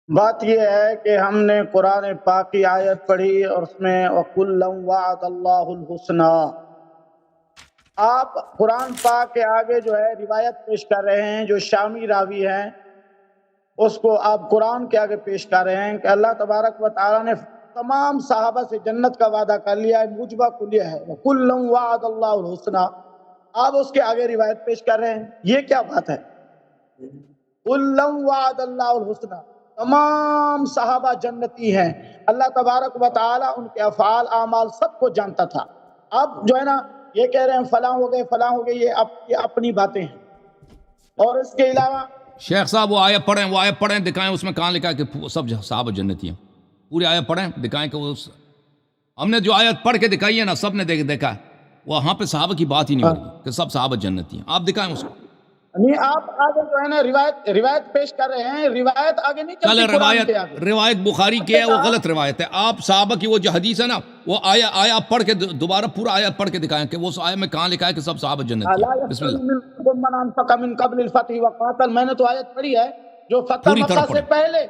بات یہ ہے کہ ہم نے قرآن پاک کی آیت پڑھی اور اس میں وَكُلًّا وَعَدَ اللَّهُ الْحُسْنَى، آپ قرآن پاک کے آگے جو ہے روایت پیش کر رہے ہیں، جو شامی راوی ہیں اس کو آپ قرآن کے آگے پیش کر رہے ہیں کہ اللہ تبارک و تعالیٰ نے تمام صحابہ سے جنت کا وعدہ کر لیا ہے، موجبہ کلیہ ہے، وَكُلًّا وَعَدَ اللَّهُ الْحُسْنَى، آپ اس کے آگے روایت پیش کر رہے ہیں، یہ کیا بات ہے؟ كُلًّا وَعَدَ اللَّهُ الْحُسْنَى، تمام صحابہ جنتی ہیں، اللہ تبارک و تعالیٰ ان کے افعال اعمال سب کو جانتا تھا۔ اب جو ہے نا یہ کہہ رہے ہیں فلاں ہو گئے فلاں ہو گئے، یہ اپنی باتیں ہیں۔ اور اس کے علاوہ شیخ صاحب وہ آیت پڑھیں دکھائیں اس میں کہاں لکھا ہے کہ سب صحابہ جنتی ہیں؟ پوری آیت پڑھیں دکھائیں کہ ہم نے جو آیت پڑھ کے دکھائی ہے نا سب نے دیکھا ہے، وہاں پہ صحابہ کی بات ہی نہیں ہو رہی کہ سب صحابہ جنتی ہیں، آپ دکھائیں اس کو۔ نہیں، آپ آگے جو ہے نا روایت پیش کر رہے ہیں، روایت آگے نہیں چلے چلتی قرآن کے آگے۔ روایت بخاری کی ہے، وہ غلط روایت ہے۔ آپ صحابہ کی وہ جو حدیث ہے نا وہ آیا پڑھ کے دوبارہ پورا آیت پڑھ کے دکھائیں کہ وہ آیت میں کہاں لکھا ہے کہ سب صحابہ جنتی لا ہیں۔ بسم يستوي اللہ، منكم من انفق من قبل الفتح وقاتل، میں نے تو آیت پڑھی ہے جو فتح پوری مکہ طرح سے پڑھیں۔ پہلے۔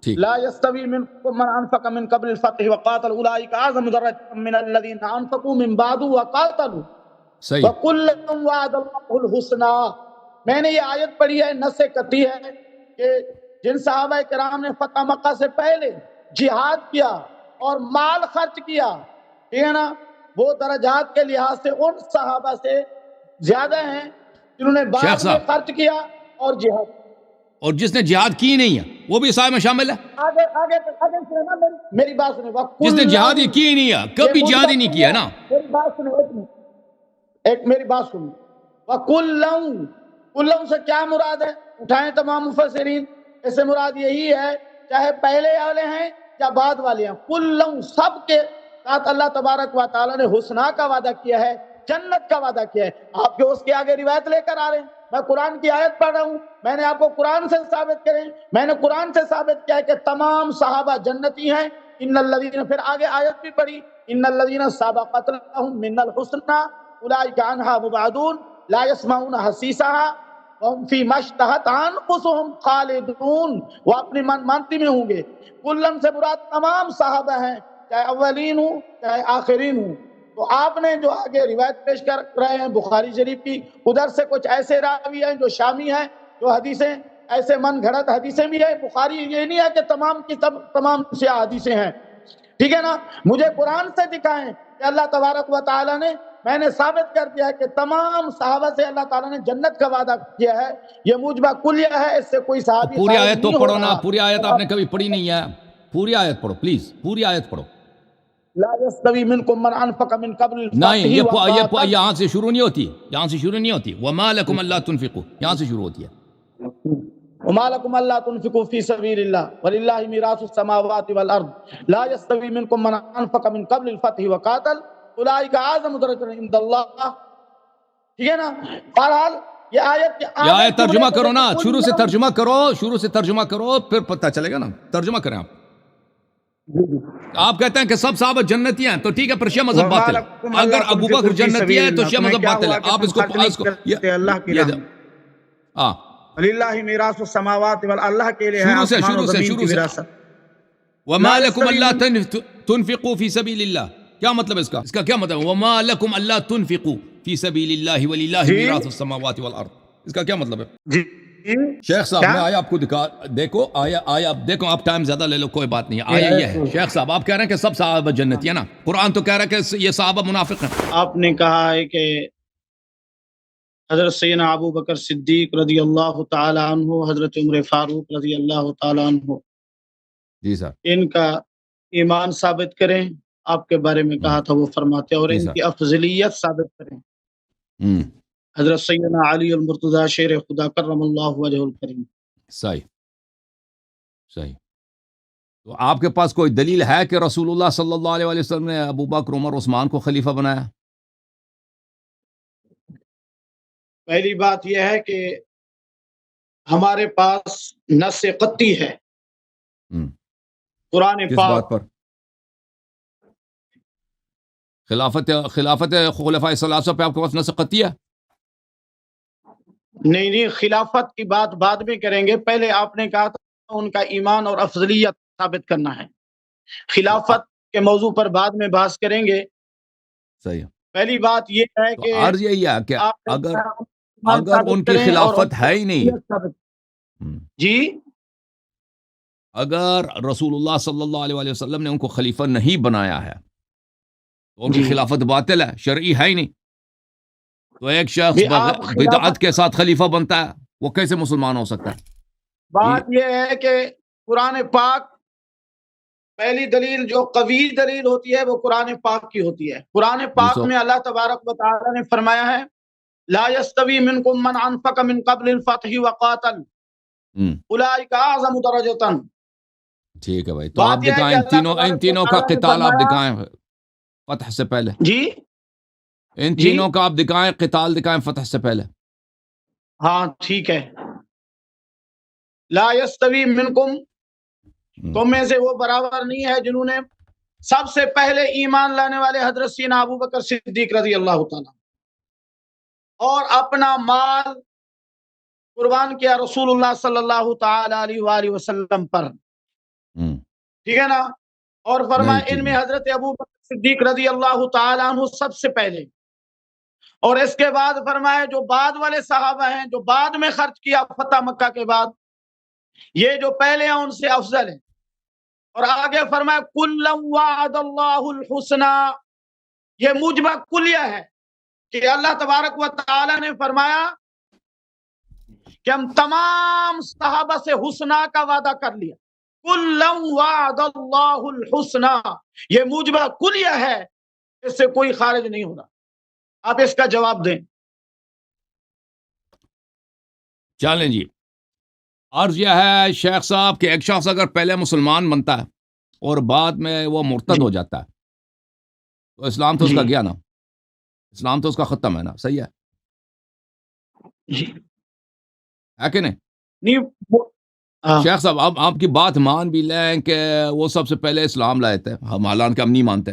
ٹھیک، لا يستوي منكم من انفق من قبل الفتح وقاتل اولئك اعظم درجة من الذين انفقوا من بعد وقاتلوا صحیح، وكلا وعد الله الحسنى۔ میں نے یہ آیت پڑھی ہے، نص قطعی ہے کہ جن صحابہ کرام نے فتح مکہ سے پہلے جہاد کیا اور مال خرچ کیا، ٹھیک ہے نا، وہ درجات کے لحاظ سے ان صحابہ سے زیادہ ہیں جنہوں نے شیخ بعد میں صاحب خرچ کیا اور جہاد۔ اور جس نے جہاد کی نہیں ہے وہ بھی اس آیت میں شامل ہے؟ آگے آگے آگے سنیں نا، میری بات سنیں۔ جس نے جہاد ہی کی نہیں ہے، کبھی جہاد ہی نہیں کیا ہے نا۔ میری بات سنیں، ایک میری بات سنیں۔ وَكُلًّا، کلوں سے کیا مراد ہے؟ اٹھائیں تمام مفسرین، اس سے مراد یہی ہے چاہے پہلے والے ہیں یا بعد والے ہیں، کلوں سب کے ساتھ اللہ تبارک و تعالیٰ نے حسنہ کا وعدہ کیا ہے، جنت کا وعدہ کیا ہے۔ آپ جو اس کے آگے روایت لے کر آ رہے ہیں، میں قرآن کی آیت پڑھ رہا ہوں، میں نے آپ کو قرآن سے ثابت کریں، میں نے قرآن سے ثابت کیا ہے کہ تمام صحابہ جنتی ہیں۔ ان الذین، پھر آگے آیت بھی پڑھی، ان الذین سبقت لهم من الحسنى اولئک عنہا مبعدون لا يسمعون حسیسها وهم فیما اشتہت انفسهم خالدون، وہ اپنی من مانتی میں ہوں گے۔ کلن سے مراد تمام صحابہ ہیں، چاہے اولین ہوں چاہے آخرین ہوں۔ تو آپ نے جو آگے روایت پیش کر رہے ہیں بخاری شریف کی، ادھر سے کچھ ایسے راوی ہیں جو شامی ہیں، جو حدیثیں ایسے من گھڑت حدیثیں بھی ہیں۔ بخاری یہ نہیں ہے کہ تمام کی تمام سے حدیثیں ہیں، ٹھیک ہے نا۔ مجھے قرآن سے دکھائیں کہ اللہ تبارک و تعالیٰ نے، میں نے ثابت کر دیا ہے کہ تمام صحابہ سے اللہ تعالیٰ نے جنت کا وعدہ کیا ہے، یہ موجبہ کلیہ ہے، اس سے کوئی صحابی پوری خارج آیت تو نہیں ہو پڑھو نا، رہا۔ پوری آیت آپ نے کبھی پڑھی نہیں ہے، پوری آیت پڑھو پلیز، پوری آیت پڑھو۔ لا يستوي منكم من انفق من قبل نہیں، الفتح وقاتل، یہاں سے شروع نہیں ہوتی، یہاں سے شروع نہیں ہوتی، وما لکم اللہ تنفقوا، یہاں سے شروع ہوتی ہے۔ وما لكم الا تنفقوا في سبيل الله ولله ميراث السماوات والارض لا يستوي منكم من انفق من قبل الفتح وقاتل اولئك اعظم درجة عند الله، ٹھیک ہے نا۔ بہرحال یہ آیت یہ آیت ترجمہ کرو نا، شروع سے ترجمہ کرو، شروع سے ترجمہ کرو، پھر پتہ چلے گا نا۔ ترجمہ کریں آپ۔ آپ کہتے ہیں کہ سب صحابہ جنتی ہیں، تو ٹھیک ہے، پھر شیعہ مذہب باطل ہے۔ اگر ابو بکر جنتی ہے تو شیعہ مذہب باطل ہے۔ آپ اس کو اللہ کی راہ میں، ہاں، وللہ میراث السماوات والارض، اللہ کے لیے ہے آسمان و زمین کی وراثت۔ وما لکم اللہ تنفقوا فی سبیل اللہ، کیا مطلب ہے اس کا کیا مطلب ہے؟ وما لکم اللہ تنفقوا فی سبیل اللہ وللہ میراث السماوات والارض، اس کا کیا مطلب ہے؟ جی شیخ صاحب میں آیا آپ کو دکھا، دیکھو آیا آپ دیکھو، آپ ٹائم زیادہ لے لو کوئی بات نہیں ہے۔ آیا یہ ہے شیخ صاحب، آپ کہہ رہے ہیں کہ سب صحابہ جنتی ہے نا، قرآن تو کہہ رہا ہے کہ یہ صحابہ منافق ہیں۔ آپ نے کہا ہے کہ حضرت سیدنا ابو بکر صدیق رضی اللہ تعالی عنہ، حضرت عمر فاروق رضی اللہ تعالی عنہ، جی سر، ان کا ایمان ثابت کریں، آپ کے بارے میں کہا تھا وہ فرماتے ہیں، اور ان کی افضلیت ثابت کریں۔ حضرت سیدنا علی المرتضی شیر خدا کرم اللہ وجہ الکریم۔ صحیح صحیح۔ تو آپ کے پاس کوئی دلیل ہے کہ رسول اللہ صلی اللہ علیہ وسلم نے ابو بکر عمر عثمان کو خلیفہ بنایا؟ پہلی بات یہ ہے کہ ہمارے پاس نص قطعی ہے قرآن کس پاک بات پر؟ خلافت خلفائے ثلاثہ پہ آپ کے پاس نص قطعی ہے؟ نہیں، خلافت کی بات بعد میں کریں گے، پہلے آپ نے کہا تھا ان کا ایمان اور افضلیت ثابت کرنا ہے. خلافت کے موضوع پر بعد میں بحث کریں گے. صحیح. پہلی بات یہ ہے تو کہ عرض یہی ہے کہ آپ ایمان اگر ثابت ان کی کریں اور خلافت ہے ہی نہیں، افضلیت. جی اگر رسول اللہ صلی اللہ علیہ وسلم نے ان کو خلیفہ نہیں بنایا ہے تو ان کی جی خلافت باطل ہے، شرعی ہے ہی نہیں. تو ایک شخص آپ بدعت خلافت، کے ساتھ خلیفہ بنتا ہے، وہ کیسے مسلمان ہو سکتا ہے؟ بات یہ ہے کہ قرآن پاک، پہلی دلیل جو قوی دلیل ہوتی ہے وہ قرآن پاک کی ہوتی ہے. قرآن پاک میں اللہ تبارک و تعالی نے فرمایا ہے لا يستوي منكم من انفق من قبل الفتح وقاتل اولئک اعظم درجۃ. ٹھیک ہے بھائی، تو آپ بات یہ ہے کہ دکھائیں اللہ ان تبارک و تینوں کا تعالی نے قتال آپ فرمایا. دکھائیں فتح سے پہلے. جی ان جی تینوں کا آپ دکھائیں قتال دکھائیں فتح سے پہلے. ہاں ٹھیک ہے. لا يستوي منکم، تم میں سے وہ برابر نہیں ہے جنہوں نے سب سے پہلے ایمان لانے والے حضرت سیدنا ابو بکر صدیق رضی اللہ تعالیٰ اور اپنا مال قربان کیا رسول اللہ صلی اللہ تعالی علیہ وآلہ وسلم پر. ٹھیک ہے نا. اور فرمایا ان میں حضرت ابو بکر صدیق رضی اللہ تعالیٰ عنہ سب سے پہلے. اور اس کے بعد فرمایا جو بعد والے صحابہ ہیں جو بعد میں خرچ کیا فتح مکہ کے بعد، یہ جو پہلے ہیں ان سے افضل ہیں. اور آگے فرمایا کلا وعد اللہ الحسنى، یہ موجبہ کلیہ ہے کہ اللہ تبارک و تعالی نے فرمایا کہ ہم تمام صحابہ سے حسنہ کا وعدہ کر لیا. کلا وعد اللہ الحسنى، یہ موجبہ کلیہ ہے، اس سے کوئی خارج نہیں ہونا. آپ اس کا جواب دیں. چلیں جی. عرض یہ ہے شیخ صاحب کہ ایک شخص اگر پہلے مسلمان بنتا ہے اور بعد میں وہ مرتد ہو جاتا ہے تو اسلام تو اس کا گیا نا، اسلام تو اس کا ختم ہے نا. صحیح ہے کہ نہیں؟ شیخ صاحب اب آپ کی بات مان بھی لیں کہ وہ سب سے پہلے اسلام لائے تھے، ہم حالانکہ ہم نہیں مانتے.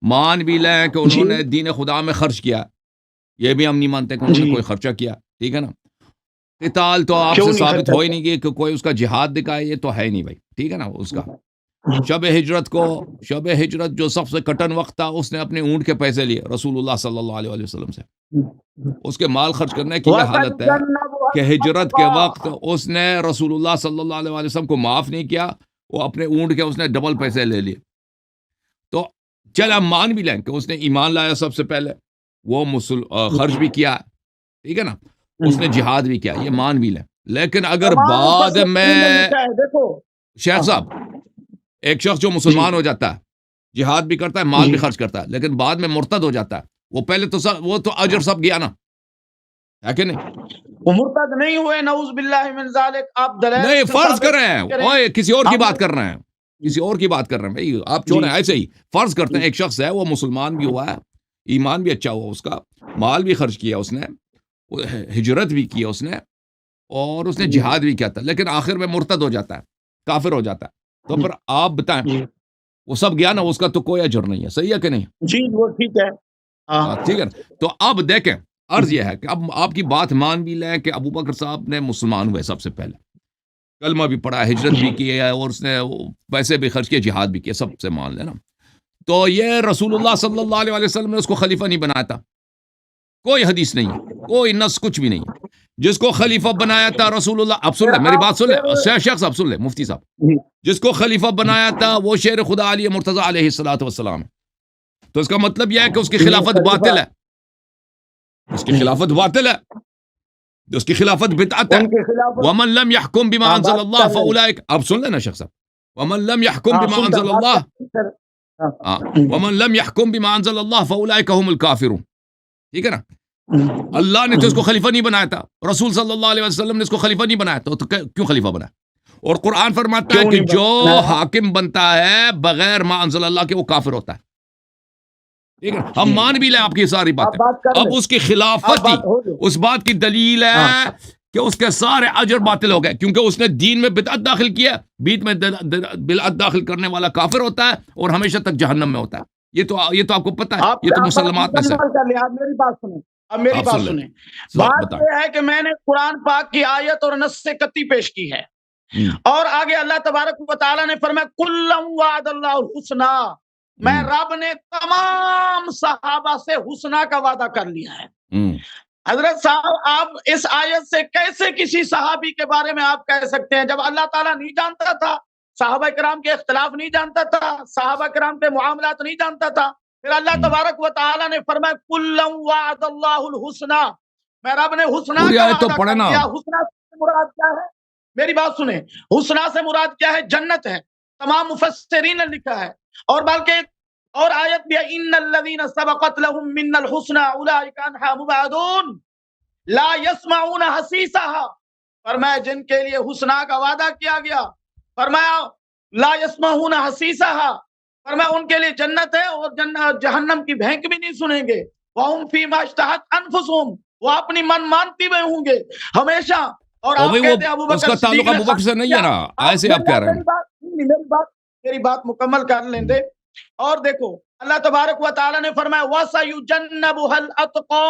مان بھی لیں کہ انہوں نے دین خدا میں خرچ کیا، یہ بھی ہم نہیں مانتے کہ انہوں نے کوئی خرچہ کیا. ٹھیک ہے نا. قتال تو آپ سے ثابت ہو ہی نہیں گئی کہ کوئی اس کا جہاد دکھائے، یہ تو ہے ہی نہیں بھائی. ٹھیک ہے نا. اس کا شب ہجرت جو سب سے کٹن وقت تھا، اس نے اپنے اونٹ کے پیسے لیے رسول اللہ صلی اللہ علیہ وسلم سے. اس کے مال خرچ کرنے کی یہ حالت ہے کہ ہجرت کے وقت اس نے رسول اللہ صلی اللہ علیہ وسلم کو معاف نہیں کیا، وہ اپنے اونٹ کے اس نے ڈبل پیسے لے لیے. تو چل ہم مان بھی لیں کہ اس نے ایمان لایا سب سے پہلے، وہ خرچ بھی کیا. ٹھیک ہے نا. اس نے جہاد بھی کیا، یہ مان بھی لیں. لیکن اگر بعد میں شیخ صاحب ایک شخص جو مسلمان ہو جاتا ہے، جہاد بھی کرتا ہے، مال بھی خرچ کرتا ہے، لیکن بعد میں مرتد ہو جاتا ہے، وہ پہلے تو وہ تو اجر سب گیا نا، ہے کہ نہیں؟ وہ مرتد نہیں ہوئے، نعوذ باللہ من ذالک. آپ دلیل نہیں فرض کر رہے ہیں، اوے کسی اور کی بات کر رہے ہیں، کسی اور کی بات کر رہے ہیں بھائی. آپ چھوڑیں ایسے ہی فرض کرتے ہیں ایک شخص ہے، وہ مسلمان بھی ہوا ہے، ایمان بھی اچھا ہوا اس کا، مال بھی خرچ کیا اس نے، ہجرت بھی کی اس نے، اور اس نے جہاد بھی کیا تھا، لیکن آخر میں مرتد ہو جاتا ہے، کافر ہو جاتا ہے. تو پھر آپ بتائیں وہ سب گیا نا، اس کا تو کوئی اجر نہیں ہے. صحیح ہے کہ نہیں؟ جی وہ ٹھیک ہے. ٹھیک ہے. تو اب دیکھیں عرض یہ ہے کہ اب آپ کی بات مان بھی لیں کہ ابو بکر صاحب نے مسلمان ہوئے سب سے پہلے، کلمہ بھی پڑھا، ہجرت بھی کی ہے، اور اس نے پیسے بھی خرچ کیے، جہاد بھی کیا، سب سے مان لینا. تو یہ رسول اللہ صلی اللہ علیہ وسلم نے اس کو خلیفہ نہیں بنایا تھا، کوئی حدیث نہیں ہے، کوئی نص کچھ بھی نہیں ہے. جس کو خلیفہ بنایا تھا رسول اللہ، اب سن لیں میری بات، سن لیں شیخ صاحب، سن لیں مفتی صاحب، جس کو خلیفہ بنایا تھا وہ شیر خدا علی مرتضی علیہ الصلوۃ والسلام ہے. تو اس کا مطلب یہ ہے کہ اس کی خلافت باطل ہے، اس کی خلافت باطل ہے، اس کی خلافت بدعت ہے. ومن لم يحكم بما انزل الله فاولئک، اب سن لینا شیخ صاحب، ومن لم يحكم بما انزل الله ومن لم يحكم بما انزل الله فاولئک هم الكافرون. ٹھیک ہے نا. اللہ نے تو اس کو خلیفہ نہیں بنایا تھا، رسول صلی اللہ علیہ وسلم نے اس کو خلیفہ نہیں بنایا تھا، تو کیوں خلیفہ بنا؟ اور قرآن فرماتا ہے کہ جو حاکم بنتا ہے بغیر ما انزل اللہ کے وہ کافر ہوتا ہے. ٹھیک ہے. ہم مان بھی لیں آپ کی ساری باتیں. اب اس کی خلافت ہی اس بات کی دلیل ہے کہ اس کے سارے اجر باطل ہو گئے، کیونکہ اس نے دین میں بدعت داخل کیا. بیچ میں بدعت داخل کرنے والا کافر ہوتا ہے اور ہمیشہ تک جہنم میں ہوتا ہے. یہ تو آپ کو پتہ ہے، یہ تو مسلمات میں سے. آپ میری بات سنیں، اب میری بات سنیں. بات یہ ہے کہ میں نے قرآن پاک کی آیت اور نص سے قطعی پیش کی ہے. اور آگے اللہ تبارک و تعالیٰ نے فرمایا کلًا وعد اللہ الحسنی، میں رب نے تمام صحابہ سے حسنہ کا وعدہ کر لیا ہے۔ حضرت صاحب آپ اس آیت سے کیسے کسی صحابی کے بارے میں آپ کہہ سکتے ہیں جب اللہ تعالیٰ نہیں جانتا تھا، صحابہ کرام کے اختلاف نہیں جانتا تھا، صحابہ کرام کے معاملات نہیں جانتا تھا، پھر اللہ تبارک و تعالیٰ نے فرمایا کلًا وعد اللہ الحسنی، میں رب نے حسنہ کا وعدہ کر لیا۔ حسنہ سے مراد کیا ہے؟ میری بات سنیں، حسنہ سے مراد کیا ہے؟ جنت ہے، تمام مفسرین نے لکھا ہے، اور بلکہ اور آیت بھی ہے ان الذین سبقت لهم منا الحسنى اولئک عنها مبعدون لا يسمعون حسیسها، فرمایا جن کے لیے حسنہ کا وعدہ کیا گیا، فرمایا لا يسمعون حسیسها، فرمایا ان کے لیے جنت ہے اور جہنم کی بھینک بھی نہیں سنیں گے، وهم فيما اشتهت انفسهم، وہ اپنی من مانتی میں ہوں گے ہمیشہ۔ اور آپ کہتے ہیں ابو اس کا بکر تعلق ابو بکر سے نہیں ہے نا، ایسے آپ کہہ رہے ہیں۔ میری بات مکمل کر لیں دے، اور دیکھو اللہ تبارک و تعالی نے فرمایا وَسَيُجَنَّبُهَا الْأَتْقَى،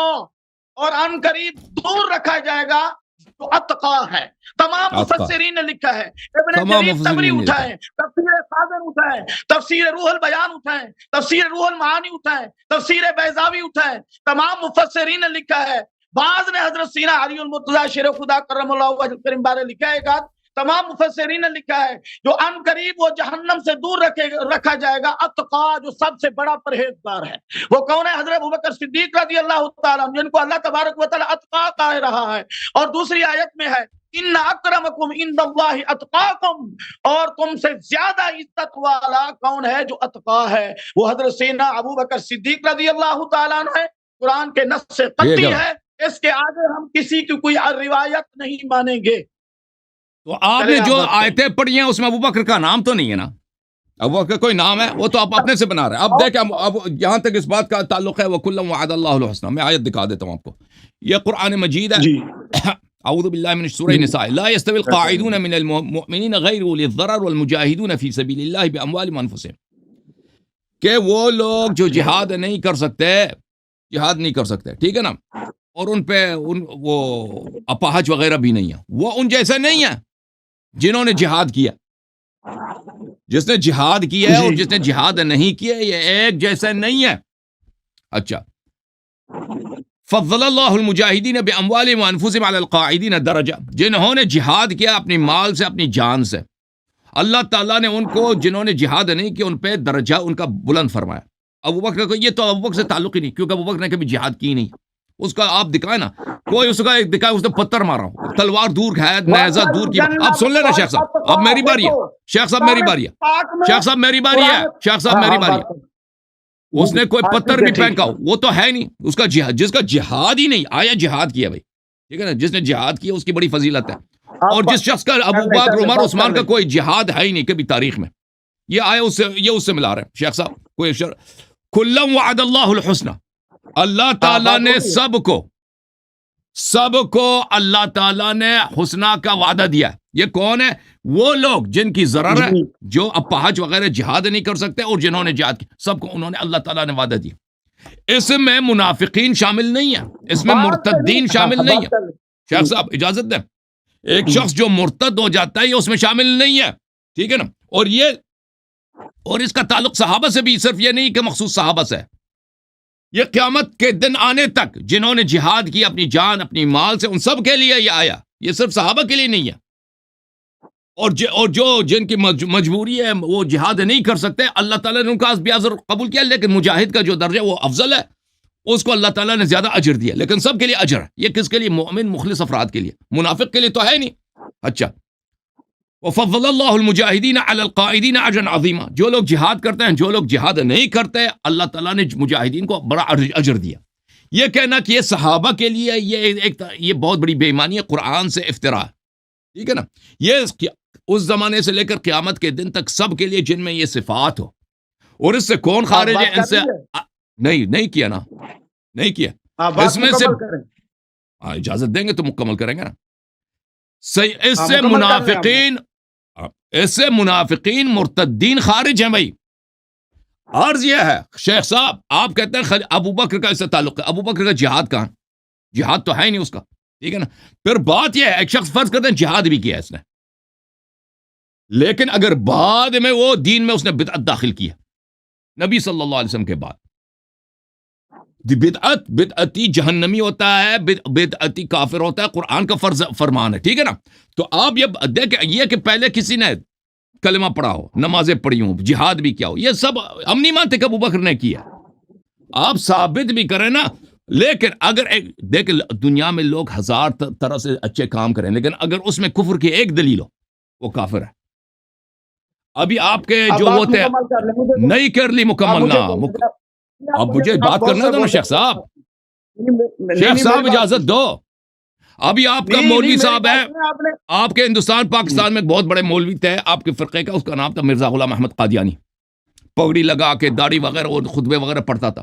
اور ان قریب دور رکھا جائے گا جو اتقا ہے۔ تمام مفسرین نے لکھا ہے، ابن جریر طبری اٹھائیں، تفسیر خازن اٹھائیں، تفسیر روح البیان اٹھائیں، تفسیر روح المعانی اٹھائیں، تفسیر بیضاوی اٹھائیں، تمام مفسرین نے لکھا ہے۔ بعض نے حضرت سینا علی المرتضی شیر خدا کرم اللہ وجہ کریم بارے لکھا ہے، تمام مفسرین نے لکھا ہے جو ان قریب وہ جہنم سے دور رکھا جائے گا اتقا، جو سب سے بڑا پرہیزگار ہے۔ وہ کون ہے؟ حضرت ابوبکر صدیق رضی اللہ تعالیٰ عنہ، جن کو اللہ تبارک و تعالیٰ اتقا کہہ رہا ہے۔ اور دوسری آیت میں ہے ان اکرمکم عند اللہ اتقاکم، اور تم سے زیادہ عزت والا کون ہے؟ جو اتقا ہے، وہ حضرت سیدنا ابوبکر صدیق رضی اللہ تعالیٰ عنہ ہے۔ قرآن کے نص سے قطعی ہے، اس کے آگے ہم کسی کی کوئی روایت نہیں مانیں گے۔ تو آپ نے جو آیتیں پڑھی ہیں اس میں ابو بکر کا نام تو نہیں ہے نا، ابو بکر کوئی نام ہے، وہ تو آپ اپنے سے بنا رہے ہیں۔ اب دیکھیں اب یہاں تک اس بات کا تعلق ہے وَكُلًّا وَعَدَ اللَّهُ الْحُسْنَى، میں آیت دکھا دیتا ہوں آپ کو، یہ قرآن مجید ہے۔ اعوذ باللہ من سورہ النساء لا يستوي القاعدون من المؤمنین غیر اولی الضرر والمجاہدون فی سبیل اللہ باموالہم وانفسہم، کہ وہ لوگ جو جہاد نہیں کر سکتے، ٹھیک ہے نا، اور ان پہ وہ اپاہج وغیرہ بھی نہیں ہے، وہ ان جیسے نہیں ہیں جنہوں نے جہاد کیا۔ جس نے جہاد کیا ہے اور جس نے جہاد نہیں کیا یہ ایک جیسے نہیں ہے۔ اچھا، فضل اللہ المجاہدین باموالہم وانفسہم علی القاعدین درجہ، جنہوں نے جہاد کیا اپنی مال سے اپنی جان سے، اللہ تعالیٰ نے ان کو جنہوں نے جہاد نہیں کیا ان پہ درجہ ان کا بلند فرمایا۔ ابو بکر کو یہ تو ابو بکر سے تعلق ہی نہیں، کیونکہ ابو بکر نے کبھی جہاد کی نہیں۔ اس کا آپ دکھائیں نا، کوئی اس کا ایک دکھائے اس نے پتر مارا ہو، تلوار دور ہے، نیزہ دور کی۔ اب سن لینا شیخ صاحب، اب میری باری ہے، شیخ صاحب میری باری ہے، شیخ صاحب میری باری ہے، شیخ صاحب میری باری ہے۔ اس نے کوئی پتھر بھی پھینکا ہو، وہ تو ہے نہیں اس کا جہاد، جس کا جہاد ہی نہیں آیا جہاد کیا بھائی، ٹھیک ہے نا، جس نے جہاد کیا اس کی بڑی فضیلت ہے۔ اور جس شخص کا ابو بکر عمر عثمان کا کوئی جہاد ہے ہی نہیں کبھی تاریخ میں، یہ آیا اس سے ملا رہے ہیں شیخ صاحب۔ کوئی کُلًّا وعد اللہ الحسنى، اللہ تعالیٰ نے سب کو اللہ تعالیٰ نے حسنہ کا وعدہ دیا۔ یہ کون ہے؟ وہ لوگ جن کی ضرر ہے، جو اپاہج وغیرہ جہاد نہیں کر سکتے، اور جنہوں نے جہاد کیا، سب کو انہوں نے اللہ تعالیٰ نے وعدہ دیا۔ اس میں منافقین شامل نہیں ہیں، اس میں مرتدین شامل نہیں ہیں۔ شیخ صاحب اجازت دیں، ایک شخص جو مرتد ہو جاتا ہے یہ اس میں شامل نہیں ہے، ٹھیک ہے نا، اور اس کا تعلق صحابہ سے بھی صرف یہ نہیں کہ مخصوص صحابہ سے ہے، یہ قیامت کے دن آنے تک جنہوں نے جہاد کی اپنی جان اپنی مال سے، ان سب کے لیے یہ آیا، یہ صرف صحابہ کے لیے نہیں ہے۔ اور جو جن کی مجبوری ہے وہ جہاد نہیں کر سکتے، اللہ تعالیٰ نے ان کا بیازر قبول کیا، لیکن مجاہد کا جو درجہ وہ افضل ہے، اس کو اللہ تعالیٰ نے زیادہ اجر دیا، لیکن سب کے لیے اجر ہے۔ یہ کس کے لیے؟ مومن مخلص افراد کے لیے، منافق کے لیے تو ہے نہیں۔ اچھا، وفضل اللہ المجاہدین علی القاعدین اجرا عظیما، جو لوگ جہاد کرتے ہیں، جو لوگ جہاد نہیں کرتے، اللہ تعالیٰ نے مجاہدین کو بڑا اجر دیا۔ یہ کہنا کہ یہ صحابہ کے لیے یہ بہت بڑی بے ایمانی ہے، قرآن سے افتراء ہے، ٹھیک ہے نا۔ یہ اس زمانے سے لے کر قیامت کے دن تک سب کے لیے جن میں یہ صفات ہو، اور اس سے کون خارج ہے؟ ان سے نہیں کیا نا، نہیں کیا اس میں سے اجازت دیں گے تو مکمل کریں گے نا۔ اس سے منافقین مرتدین خارج ہیں بھائی۔ عرض یہ ہے شیخ صاحب، آپ کہتے ہیں ابو بکر کا اس سے تعلق ہے، ابو بکر کا جہاد کہاں؟ جہاد تو ہے ہی نہیں اس کا، ٹھیک ہے نا۔ پھر بات یہ ہے ایک شخص فرض کرتے ہیں جہاد بھی کیا اس نے، لیکن اگر بعد میں وہ دین میں اس نے بدعت داخل کی ہے نبی صلی اللہ علیہ وسلم کے بعد، بدعتی جہنمی ہوتا ہے، بدعتی کافر ہوتا ہے، قرآن کا فرمان ہے، ٹھیک ہے نا؟ تو آپ یہ دیکھیں، یہ کہ پہلے کسی نے کلمہ پڑھا ہو، نمازیں پڑھی ہوں، جہاد بھی کیا ہو، یہ سب ہم نہیں مانتے کہ ابو بکر نے کیا، آپ ثابت بھی کریں نا۔ لیکن اگر دیکھ دنیا میں لوگ ہزار طرح سے اچھے کام کریں، لیکن اگر اس میں کفر کی ایک دلیل ہو وہ کافر ہے۔ ابھی آپ کے آپ جو بات وہ تھے مکمل کر لیں، مجھے نہیں کر لی آپ مکمل مجھے نہ، اب مجھے بات کرنا دو نا شیخ صاحب، نہیں شیخ نہیں صاحب میری بات اجازت دو۔ ابھی آپ کا نہیں مولوی نہیں میری صاحب ہے، بات سنیں آپ نے۔ آپ کے ہندوستان پاکستان میں بہت بڑے مولوی تھے آپ کے فرقے کا، اس کا نام تھا مرزا غلام احمد قادیانی، پگڑی لگا کے داڑھی وغیرہ اور خطبے وغیرہ پڑھتا تھا۔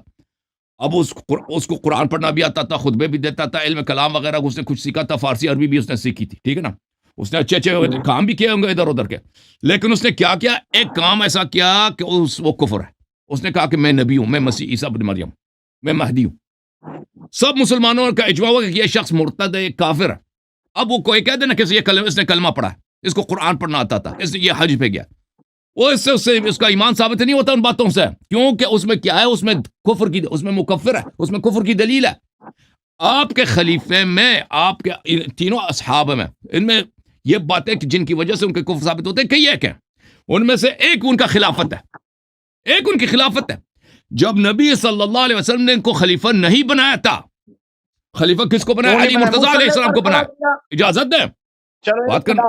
اب اس کو قرآن پڑھنا بھی آتا تھا، خطبے بھی دیتا تھا، علم کلام وغیرہ اس نے کچھ سیکھا تھا، فارسی عربی بھی اس نے سیکھی تھی، ٹھیک ہے نا؟ اس نے اچھے اچھے کام بھی کیے ہوں گے ادھر ادھر کے، لیکن اس نے کیا کیا؟ ایک کام ایسا کیا کہ وہ کفر ہے۔ اس نے کہا کہ میں نبی ہوں، میں مسیح عیسیٰ ابن مریم، میں مہدی ہوں۔ سب مسلمانوں کا اجماع ہوا کہ یہ شخص مرتد ہے، یہ کافر ہے۔ اب وہ کوئی کہہ دے نا کہ اس نے کلمہ پڑھا ہے، اس کو قرآن پڑھنا آتا تھا، اس نے یہ حج پہ گیا، وہ اس کا ایمان ثابت نہیں ہوتا ان باتوں سے، کیونکہ اس میں کیا ہے؟ اس میں کفر کی، اس میں مکفر ہے، اس میں کفر کی دلیل ہے۔ آپ کے خلیفے میں، آپ کے تینوں اصحاب میں، ان میں یہ باتیں جن کی وجہ سے ان کے کفر ثابت ہوتے ہیں کئی ایک ہیں، ان میں سے ایک ان کا خلافت ہے، ایک ان کی خلافت ہے۔ جب نبی صلی اللہ علیہ وسلم نے ان کو خلیفہ نہیں بنایا تھا، خلیفہ کس کو بنایا؟ علی مرتضیٰ علیہ السلام کو بنایا۔ اجازت دیں بات کرنا،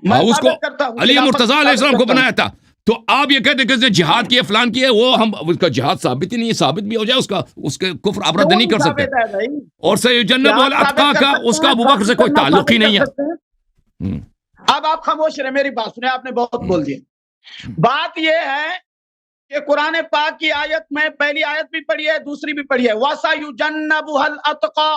میں اس کو ثابت کرتا ہوں، علی خلافت مرتضیٰ علیہ ثابت السلام کو کرتا ہوں۔ بنایا تھا۔ تو آپ یہ کہتے ہیں کہ اس نے جہاد کیے، فلان کیے، وہ اس کا جہاد ثابت ہی نہیں ہے، ثابت بھی ہو جائے اس کے کفر آپ رد کیوں نہیں کر سکتے۔ ثابت ہے بھائی؟ اور سیجنب کیا آپ الاتقا ثابت کر کا سکتے اس کا ہیں؟ ابو بکر سے ثابت کوئی کرنا تعلق ہی ثابت نہیں کر ہے۔ سکتے ہیں؟ اب آپ خاموش رہے، میری بات سنیں، آپ نے بہت بول دیا۔ بات یہ ہے کہ قرآن پاک کی آیت میں پہلی آیت بھی پڑھی ہے، دوسری بھی پڑھی ہے، وَسَيُجَنَّبُهَا الْأَتْقَى،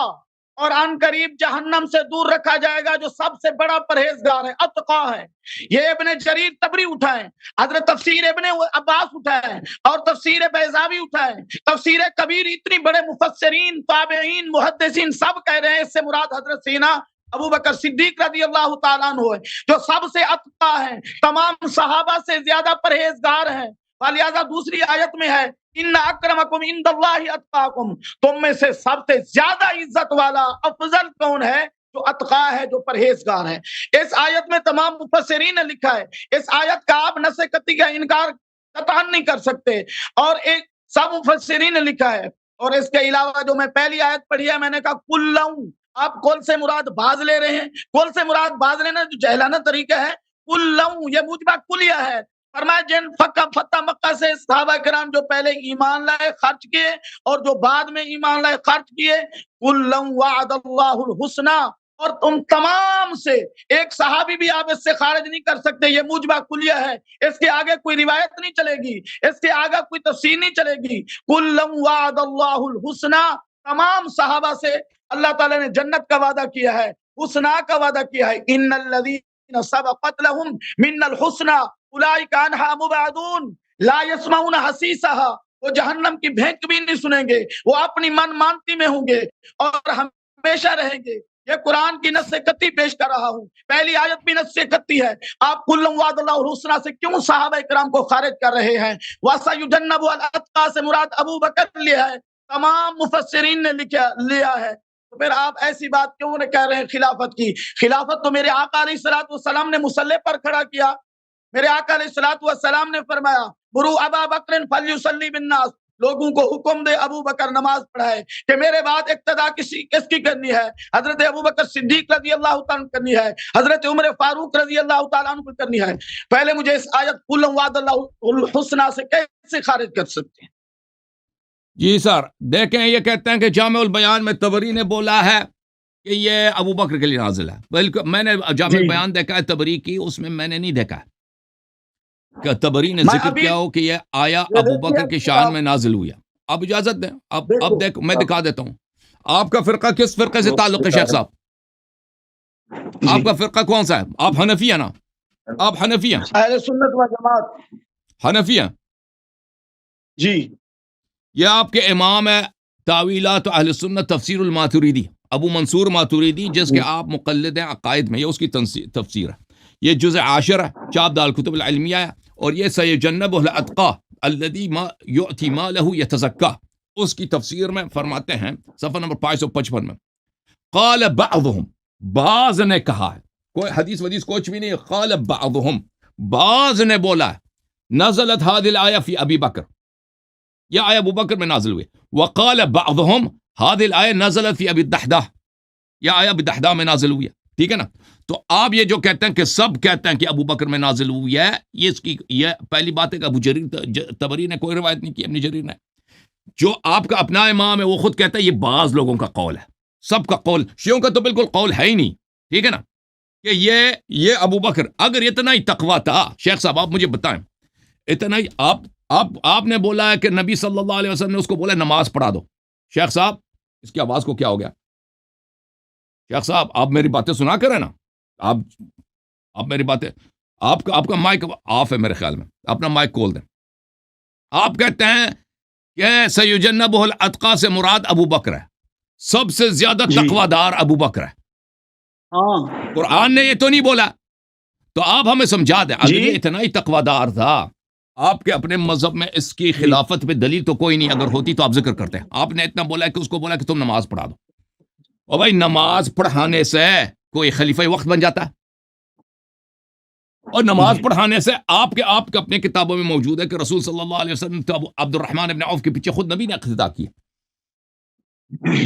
اور ان قریب جہنم سے دور رکھا جائے گا جو سب سے بڑا پرہیزگار ہے، اتقا ہے۔ یہ ابن جریر طبری اٹھائے، حضرت تفسیر ابن عباس اٹھائے، اور تفسیر بیضاوی اٹھائے، تفسیر کبیر، اتنی بڑے مفسرین، تابعین، محدثین سب کہہ رہے ہیں اس سے مراد حضرت سینا ابو بکر صدیق رضی اللہ تعالیٰ عنہ ہے، جو سب سے اتقا ہے، تمام صحابہ سے زیادہ پرہیزگار ہے۔ لہذا دوسری آیت میں ہے ان اکرمکم عند اللہ اتقاکم، تم میں سے سب سے زیادہ عزت والا افضل کون ہے؟ جو اتقا ہے، جو پرہیزگار ہے۔ اس آیت میں تمام مفسرین نے لکھا ہے، اس آیت کا آپ نص قطعی کا انکار قطعاً نہیں کر سکتے، اور ایک سب مفسرین نے لکھا ہے۔ اور اس کے علاوہ جو میں پہلی آیت پڑھی ہے، میں نے کہا کلوں، آپ کل سے مراد باز لے رہے ہیں، کل سے مراد باز لینا جو جہلانہ طریقہ ہے، کلوں یہ موجبہ کلیہ ہے۔ فرمایا جن فتح مکہ سے صحابہ کرام جو پہلے ایمان لائے خرچ کیے، اور جو بعد میں ایمان لائے خرچ کیے، کلًا وعد اللہ الحسنى، اور تم تمام سے ایک صحابی بھی آپ اس سے خارج نہیں کر سکتے، یہ موجبہ کلیہ ہے، اس کے آگے کوئی روایت نہیں چلے گی، اس کے آگے کوئی تفسیر نہیں چلے گی۔ کلًا وعد اللہ الحسنى، تمام صحابہ سے اللہ تعالیٰ نے جنت کا وعدہ کیا ہے، حسنہ کا وعدہ کیا ہے۔ ان الذین سبقت لهم من الحسنى اولئک عنہا مبعدون لا يسمعون حسیسها، وہ جہنم کی بھینک بھی نہیں سنیں گے، وہ اپنی من مانتی میں ہوں گے اور ہمیشہ رہیں گے۔ یہ قرآن کی نص قطعی پیش کر رہا ہوں، پہلی آیت بھی نص قطعی ہے۔ آپ کل وعد اللہ الحسنى سے کیوں صحابہ کرام کو خارج کر رہے ہیں؟ وَسَيُجَنَّبُ الْأَتْقَى سے مراد ابو بکر لیا ہے، تمام مفسرین نے لیا ہے۔ تو پھر آپ ایسی بات کیوں نہ کہہ رہے ہیں خلافت کی؟ خلافت تو میرے آقا علیہ الصلوۃ والسلام نے مصلی پر کھڑا کیا، میرے آقا علیہ الصلوۃ والسلام نے فرمایا مروا ابا بکر فلیصلی بالناس، لوگوں کو حکم دے ابو بکر نماز پڑھائے، کہ میرے بعد اقتدا کس کی کرنی ہے؟ حضرت ابو بکر صدیق رضی اللہ تعالیٰ عنہ کرنی ہے، حضرت عمر فاروق رضی اللہ تعالیٰ عنہ کرنی ہے۔ پہلے مجھے اس آیت قل وعد اللہ الحسنى سے کیسے خارج کر سکتے ہیں؟ جی سر دیکھیں، یہ کہتے ہیں کہ جامع البیان میں طبری نے بولا ہے کہ یہ ابو بکر کے لیے نازل ہے، بلکہ میں نے جامع البیان دیکھا ہے طبری کی، اس میں میں نے نہیں دیکھا کہ طبری نے ذکر کیا ہو کہ یہ آیا ابو بکر کی شان میں نازل ہوئی ہے۔ اب اجازت دیں، اب دیکھ میں دکھا دیتا ہوں آپ کا فرقہ کس فرقے سے تعلق ہے شیخ صاحب؟ آپ کا فرقہ کون سا ہے؟ آپ حنفی ہیں نا؟ آپ حنفی ہیں؟ اہل سنت و جماعت حنفی ہیں؟ جی۔ یہ آپ کے امام ہے تاویلات اہل سنت تفسیر الماتوریدی، ابو منصور ماتوریدی، جس کے آپ مقلد ہیں عقائد میں، یہ اس کی تفسیر ہے۔ یہ جزء 10 ہے، چاپ دار کتب العلمیہ ہے، اور یہ سیجنبہ الاتقی الذی ما یؤتی مالہ یتزکی، اس کی تفسیر میں فرماتے ہیں صفحہ نمبر 555 میں، قال بعضهم، بعض نے کہا ہے، کوئی حدیث ودیث کچھ بھی نہیں، قال بعضهم، بعض نے بولا ہے، نزلت هذه الآیہ فی ابی بکر، یہ آیہ ابو بکر میں نازل ہوئی، وقال بعضهم هذه الآیہ نزلت فی ابی الدحداح، یہ آیہ ابی الدحداح میں نازل ہوئی ہے، ٹھیک ہے نا؟ تو آپ یہ جو کہتے ہیں کہ سب کہتے ہیں کہ ابو بکر میں نازل ہوئی ہے، یہ اس کی یہ پہلی بات ہے کہ ابو جریر طبری نے کوئی روایت نہیں کی، ابن جریر نے، جو آپ کا اپنا امام ہے وہ خود کہتا ہے یہ بعض لوگوں کا قول ہے، سب کا قول، شیعوں کا تو بالکل قول ہے ہی نہیں، ٹھیک ہے نا؟ کہ یہ ابو بکر اگر اتنا ہی تقویٰ تھا، شیخ صاحب آپ مجھے بتائیں، اتنا ہی آپ نے بولا ہے کہ نبی صلی اللہ علیہ وسلم نے اس کو بولا نماز پڑھا دو، شیخ صاحب اس کی آواز کو کیا ہو گیا؟ شیخ صاحب آپ میری باتیں سنا کریں نا، آپ میری باتیں، آپ کا مائک آف ہے میرے خیال میں، اپنا مائک کھول دیں۔ آپ کہتے ہیں کہ سیجنبہ الاتقی سے مراد ابو بکر ہے، سب سے زیادہ تقوی دار ابو بکر ہے، ہاں قرآن نے یہ تو نہیں بولا، تو آپ ہمیں سمجھا دیں، اگر یہ اتنا ہی تقوی دار تھا، آپ کے اپنے مذہب میں اس کی خلافت پہ دلیل تو کوئی نہیں، اگر ہوتی تو آپ ذکر کرتے ہیں، آپ نے اتنا بولا کہ اس کو بولا کہ تم نماز پڑھا دو، اور بھائی نماز پڑھانے سے کوئی خلیفہ وقت بن جاتا ہے؟ اور نماز پڑھانے سے آپ کے اپنے کتابوں میں موجود ہے کہ رسول صلی اللہ علیہ وسلم تو عبد الرحمن ابن عوف کے پیچھے خود نبی نے اقتدا کیا،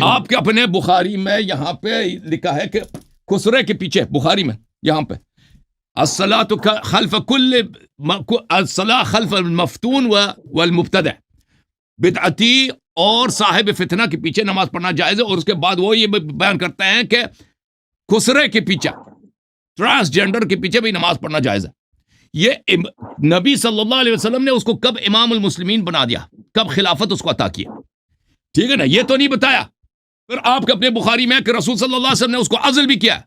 آپ کے اپنے بخاری میں یہاں پہ لکھا ہے کہ خسرے کے پیچھے، بخاری میں یہاں پہ الصلاۃ خلف کل الصلاۃ خلف المفتون والمبتدع، بدعتی اور صاحب فتنہ کے پیچھے نماز پڑھنا جائز ہے، اور اس کے بعد وہ یہ بیان کرتے ہیں کہ خسرے کے پیچھے، ٹرانسجینڈر کے پیچھے بھی نماز پڑھنا جائز ہے۔ یہ نبی صلی اللہ علیہ وسلم نے اس کو کب امام المسلمین بنا دیا، کب خلافت اس کو عطا کیا، ٹھیک ہے نا؟ یہ تو نہیں بتایا۔ پھر آپ کے اپنے بخاری میں کہ رسول صلی اللہ علیہ وسلم نے اس کو عزل بھی کیا،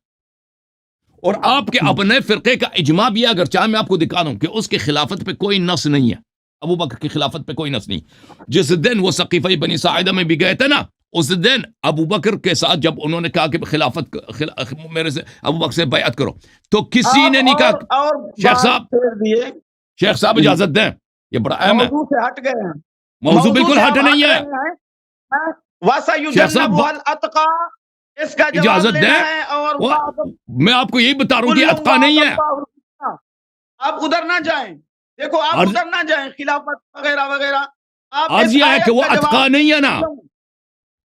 اور آپ کے اپنے فرقے کا اجماع بھی ہے، اگر چاہے میں آپ کو دکھا دوں کہ اس کی خلافت پہ کوئی نص نہیں ہے، ابو بکر کی خلافت پہ کوئی نص نہیں۔ جس دن وہ سقیفہ بنی ساعدہ میں بھی گئے تھے نا، اس دن ابو بکر کے ساتھ جب انہوں نے کہا کہ خلافت میرے سے ابو بکر سے بیعت کرو، تو کسی نے نہیں کہا شیخ صاحب اجازت دیں، یہ بڑا اہم ہے، موضوع سے ہٹ گئے ہیں، موضوع بالکل ہٹ نہیں ہے، شیخ صاحب اس کا اجازت دیں، ہے، اور میں آپ کو یہی بتا رہا ہوں کہ اتقا نہیں ہے، آپ ادھر نہ جائیں، دیکھو آپ ادھر نہ جائیں، خلافت وغیرہ وغیرہ، عرض یہ ہے کہ وہ اتقا نہیں ہے نا،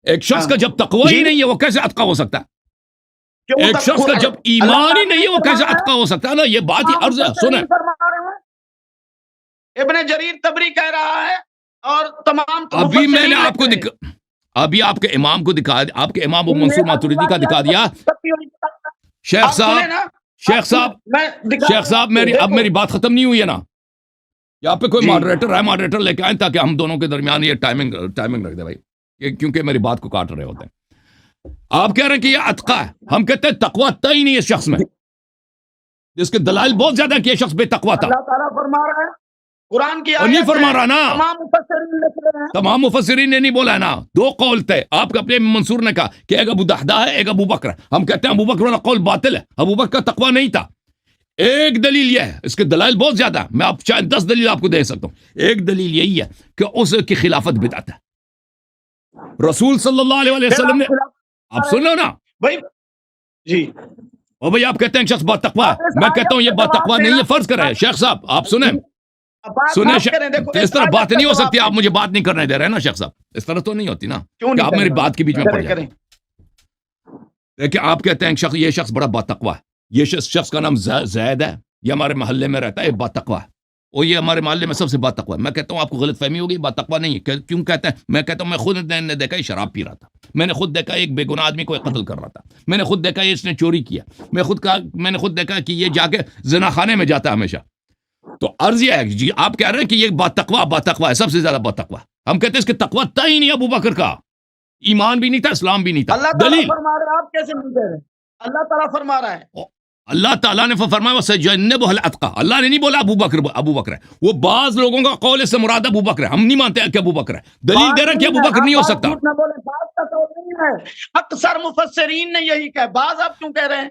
ایک شخص کا جب تقوی ہی نہیں ہے وہ کیسے اتقا ہو سکتا ہے؟ ایک شخص کا جب ایمان ہی نہیں ہے وہ کیسے اتقا ہو سکتا ہے؟ نا یہ بات ہی عرض ہے، سنیں، ابن جریر طبری کہہ رہا ہے، اور تمام ابھی میں نے آپ کو ابھی آپ کے امام کو دکھا، آپ کے امام ابو منصور ماتریدی کا دکھا دیا۔ شیخ صاحب میری بات ختم نہیں ہوئی ہے نا، یہاں پہ کوئی ماڈریٹر لے کے آئیں تاکہ ہم دونوں کے درمیان یہ ٹائمنگ رکھ دے بھائی، کیونکہ میری بات کو کاٹ رہے ہوتے ہیں۔ آپ کہہ رہے ہیں کہ یہ اتقا ہے، ہم کہتے ہیں تقویٰ تھا ہی نہیں اس شخص میں، جس کے دلائل بہت زیادہ کہ یہ شخص بے تقویٰ تھا، اللہ تعالیٰ فرما رہا ہے، قرآن کی اور نہیں فرما رہا نا، تمام مفسرین نے نہیں بولا ہے نا، دو قول تھے، آپ کے اپنے منصور نے کہا کہ ایک ابو دحدہ ہے، ایک ابو بکر ہے، ہم کہتے ہیں ابو بکر والا قول باطل ہے، ابو بکر کا تقویٰ نہیں تھا۔ ایک دلیل یہ ہے، اس کے دلائل بہت زیادہ ہے، میں آپ چاہے 10 دلیل آپ کو دے سکتا ہوں، ایک دلیل یہی ہے کہ اس کی خلافت بدعت ہے، رسول صلی اللہ علیہ وسلم نے، آپ سن لو نا بھائی، جی، اور بھائی آپ کہتے ہیں شخص با تقویٰ ہے، میں کہتا ہوں یہ با تقویٰ نہیں ہے، فرض کرے شیخ صاحب آپ سنیں، اس طرح بات نہیں ہو سکتی، آپ مجھے بات نہیں کرنے دے رہے ہیں نا شیخ صاحب، اس طرح تو نہیں ہوتی نا کہ آپ میری بات کے بیچ میں پڑ جائیں۔ دیکھیں آپ کہتے ہیں یہ شخص بڑا با تقویٰ ہے، یہ شخص کا نام زید ہے، یہ ہمارے محلے میں رہتا ہے، یہ با تقویٰ ہے، اور یہ ہمارے محلے میں سب سے با تقویٰ ہے۔ میں کہتا ہوں آپ کو غلط فہمی ہوگی، با تقویٰ نہیں ہے، کیوں کہتے ہیں؟ میں کہتا ہوں میں خود نے دیکھا یہ شراب پی رہا تھا، میں نے خود دیکھا ایک بے گناہ آدمی کو قتل کر رہا تھا، میں نے خود دیکھا اس نے چوری کیا، میں نے خود دیکھا کہ یہ جا کے زنا خانے میں جاتا ہے ہمیشہ۔ تو عرض یہ ہے جی، آپ کہہ رہے ہیں کہ یہ با تقویٰ ہے، سب سے زیادہ با تقویٰ، ہم کہتے ہیں اس کے تقویٰ تھا ہی نہیں ابو بکر کا، ایمان بھی نہیں تھا، اسلام بھی نہیں تھا۔ اللہ تعالیٰ فرما رہا ہے، آپ کیسے نہیں کہہ رہے؟ اللہ تعالیٰ فرما رہا ہے، اللہ تعالیٰ نے فرمایا وَسَيُجَنَّبُهَا الْأَتْقَى، اللہ نے نہیں بولا ابو بکر ہے، وہ بعض لوگوں کا قول اس سے مراد ابو بکر ہے، ہم نہیں مانتے کہ ابو بکر ہے، دلیل دے رہے ہیں کہ ابو بکر نہیں ہو سکتا۔ اکثر مفسرین نے یہی کہا، بعض آپ کیوں کہہ رہے ہیں؟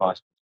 5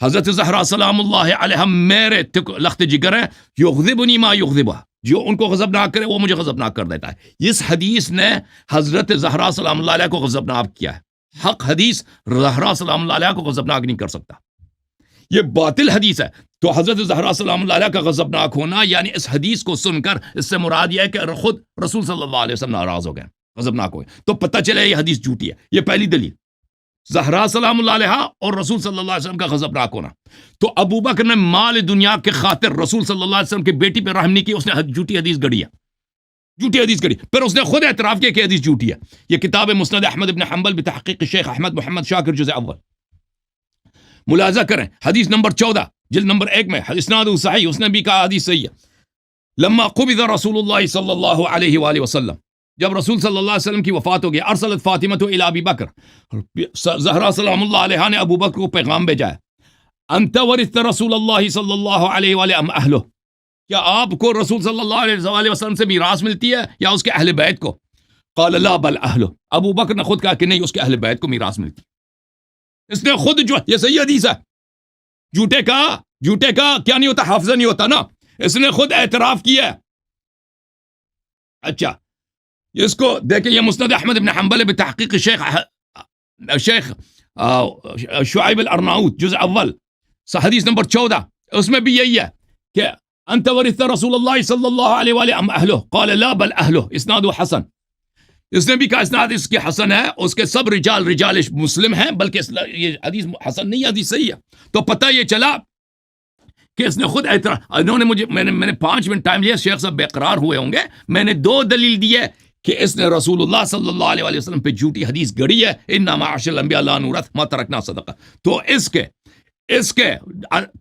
حضرت زہرا سلام اللہ علیہ میرے لخت جگر ہے، یغضبنی ما یغضبہ، جو ان کو غضبناک کرے وہ مجھے غضبناک کر دیتا ہے۔ اس حدیث نے حضرت زہرا سلام اللہ علیہ کو غضبناک کیا ہے۔ حق حدیث زہرا سلام اللہ علیہ کو غضبناک نہیں کر سکتا، یہ باطل حدیث ہے۔ تو حضرت زہرا سلام اللہ علیہ کا غضبناک ہونا، یعنی اس حدیث کو سن کر اس سے مراد یہ ہے کہ خود رسول صلی اللہ علیہ وسلم ناراض ہو گئے، غضبناک ہو گئے، تو پتہ چلے یہ حدیث جھوٹی ہے۔ یہ پہلی دلیل، زہرا سلام اللہ علیہ اور رسول صلی اللہ علیہ وسلم کا غضبناک ہونا۔ تو ابو بکر نے مال دنیا کے خاطر رسول صلی اللہ علیہ وسلم کی بیٹی پہ رحم نہیں کی، اس نے جھوٹی حدیث گڑھی ہے، جھوٹی حدیث گڑھی، پھر اس نے خود اعتراف کیا کہ حدیث جھوٹی ہے۔ یہ کتاب مسند احمد بن حنبل بتحقیق شیخ احمد محمد شاکر جزء اول، ملاحظہ کریں۔ حدیث نمبر 14 جلد نمبر 1 میں اسناد صحیح، اس نے بھی کہا حدیث صحیح ہے۔ لما قبض رسول اللہ صلی اللہ علیہ وآلہ وسلم، جب رسول صلی اللہ علیہ وسلم کی وفات ہو گئی، ارسلت فاطمہ الی ابی بکر، زہرا سلام اللہ علیہ نے ابو بکر کو پیغام بھیجا ہے، انت ورثت رسول اللہ صلی اللہ علیہ وآلہ ام اہلہ، کیا آپ کو رسول صلی اللہ علیہ وسلم سے میراث ملتی ہے یا اس کے اہل بیت کو؟ قال لا بل اہلہ، ابو بکر نے خود کہا کہ نہیں، اس کے اہل بیت کو میراث ملتی۔ اس نے خود جو، یہ صحیح حدیث ہے، جھوٹے کا کیا نہیں ہوتا، حافظہ نہیں ہوتا نا، اس نے خود اعتراف کیا ہے۔ اچھا، اس کو دیکھیں، یہ مسند احمد بن حنبل بتحقیق شیخ شعیب الارناؤت جزء اول حدیث نمبر 14، اس میں بھی یہی ہے کہ انت ورثت رسول اللہ صلی اللہ علیہ وآلہ ام اہلہ، قال لا بل اہلہ، اسناد حسن، اس نے بھی کہا اسناد اس کے حسن ہے، اس کے سب رجال مسلم ہیں، بلکہ یہ حدیث حسن نہیں، حدیث صحیح ہے۔ تو پتہ یہ چلا کہ اس نے خود اعتراف، انہوں نے مجھے، میں نے 5 منٹ ٹائم لیا، شیخ صاحب بے قرار ہوئے ہوں گے، میں نے 2 دلیل دی ہے کہ اس نے رسول اللہ صلی اللہ علیہ وآلہ وسلم پہ جھوٹی حدیث گڑھی ہے، انا معاشر الانبیاء لا نورث ما ترکنا صدقہ۔ تو اس کے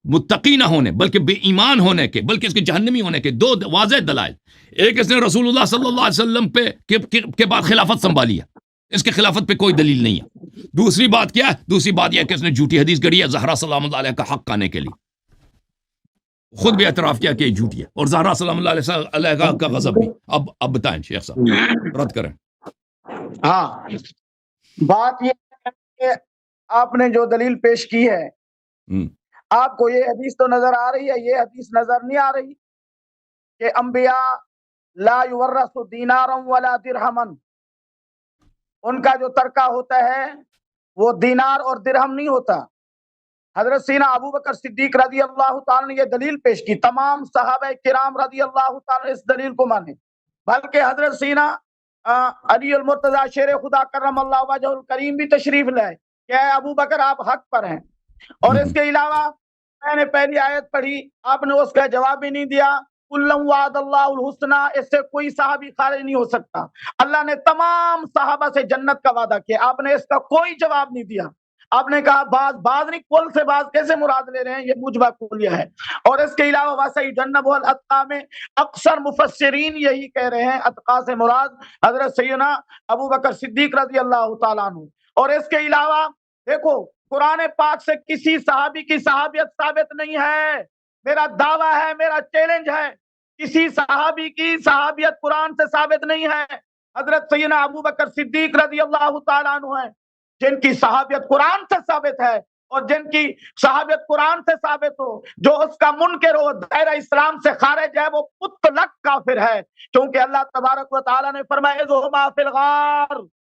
متقی نہ ہونے، بلکہ بے ایمان ہونے کے، بلکہ اس کے جہنمی ہونے کے 2 واضح دلائل۔ ایک، اس نے رسول اللہ صلی اللہ علیہ وسلم پہ کے بعد خلافت سنبھالی ہے، اس کے خلافت پہ کوئی دلیل نہیں ہے۔ دوسری بات کیا ہے؟ دوسری بات یہ ہے کہ اس نے جھوٹی حدیث گڑھی ہے زہرا سلام اللہ علیہ کا حق کھانے کے لیے، خود بھی اعتراف کیا کہ یہ جھوٹی ہے، اور زہرا سلام اللہ علیہ کا غضب بھی۔ اب بتائیں شیخ صاحب، رد کریں۔ ہاں، بات یہ ہے کہ آپ نے جو دلیل پیش کی ہے، آپ کو یہ حدیث تو نظر آ رہی ہے، یہ حدیث نظر نہیں آ رہی کہ انبیاء لا یورث دینارا ولا درہما، ان کا جو ترکہ ہوتا ہے وہ دینار اور درہم نہیں ہوتا۔ حضرت سیدنا ابو بکر صدیق رضی اللہ تعالیٰ نے یہ دلیل پیش کی، تمام صحابہ کرام رضی اللہ تعالیٰ اس دلیل کو مانے، بلکہ حضرت سیدنا علی المرتضیٰ شیر خدا کرم اللہ وجہ الکریم بھی تشریف لائے کہ اے ابو بکر آپ حق پر ہیں۔ اور اس کے علاوہ میں نے پہلی آیت پڑھی، آپ نے اس کا جواب بھی نہیں دیا، کُلًّا وعد اللہ الحسنى، اس سے کوئی صحابی خارج نہیں ہو سکتا، اللہ نے تمام صحابہ سے جنت کا وعدہ کیا، آپ نے اس کا کوئی جواب نہیں دیا۔ آپ نے کہا بعض نہیں، کل سے بعض کیسے مراد لے رہے ہیں، یہ مجبہ کلیہ ہے۔ اور اس کے علاوہ وَسَيُجَنَّبُهَا الْأَتْقَى میں اکثر مفسرین یہی کہہ رہے ہیں اتقا سے مراد حضرت سیدنا ابو بکر صدیق رضی اللہ تعالیٰ عنہ۔ اور اس کے علاوہ دیکھو، قرآن پاک سے کسی صحابی کی صحابیت ثابت نہیں ہے، میرا دعویٰ ہے، میرا چیلنج ہے، کسی صحابی کی صحابیت قرآن سے ثابت نہیں ہے۔ حضرت سیدنا ابو بکر صدیق رضی اللہ تعالیٰ عنہ ہیں جن کی صحابیت قرآن سے ثابت ہے، اور جن کی صحابیت قرآن سے ثابت ہو، جو اس کا منکر ہو، دائرہ اسلام سے خارج ہے، وہ مطلق کافر ہے، کیونکہ اللہ تبارک و تعالیٰ نے فرمایا اذ ہما فی الغار،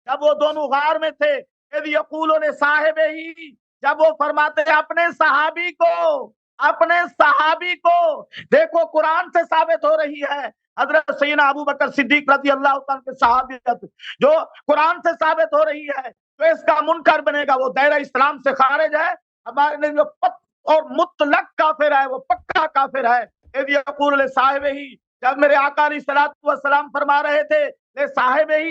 جب وہ دونوں غار میں تھے، اذ یقول لصاحبہ، جب وہ فرماتے ہیں اپنے صحابی کو، دیکھو قرآن سے ثابت ہو رہی ہے حضرت سیدنا ابو بکر صدیق رضی اللہ تعالیٰ کے صحابیت جو قرآن سے ثابت ہو رہی ہے، تو اس کا منکر بنے گا، وہ دائرہ اسلام سے خارج ہے، ہمارے لیے جو اور مطلق کافر ہے، وہ پکا کافر ہے۔ اذ یقول لصاحبہ، جب میرے آقا علیہ الصلوۃ والسلام فرما رہے تھے لصاحبہ،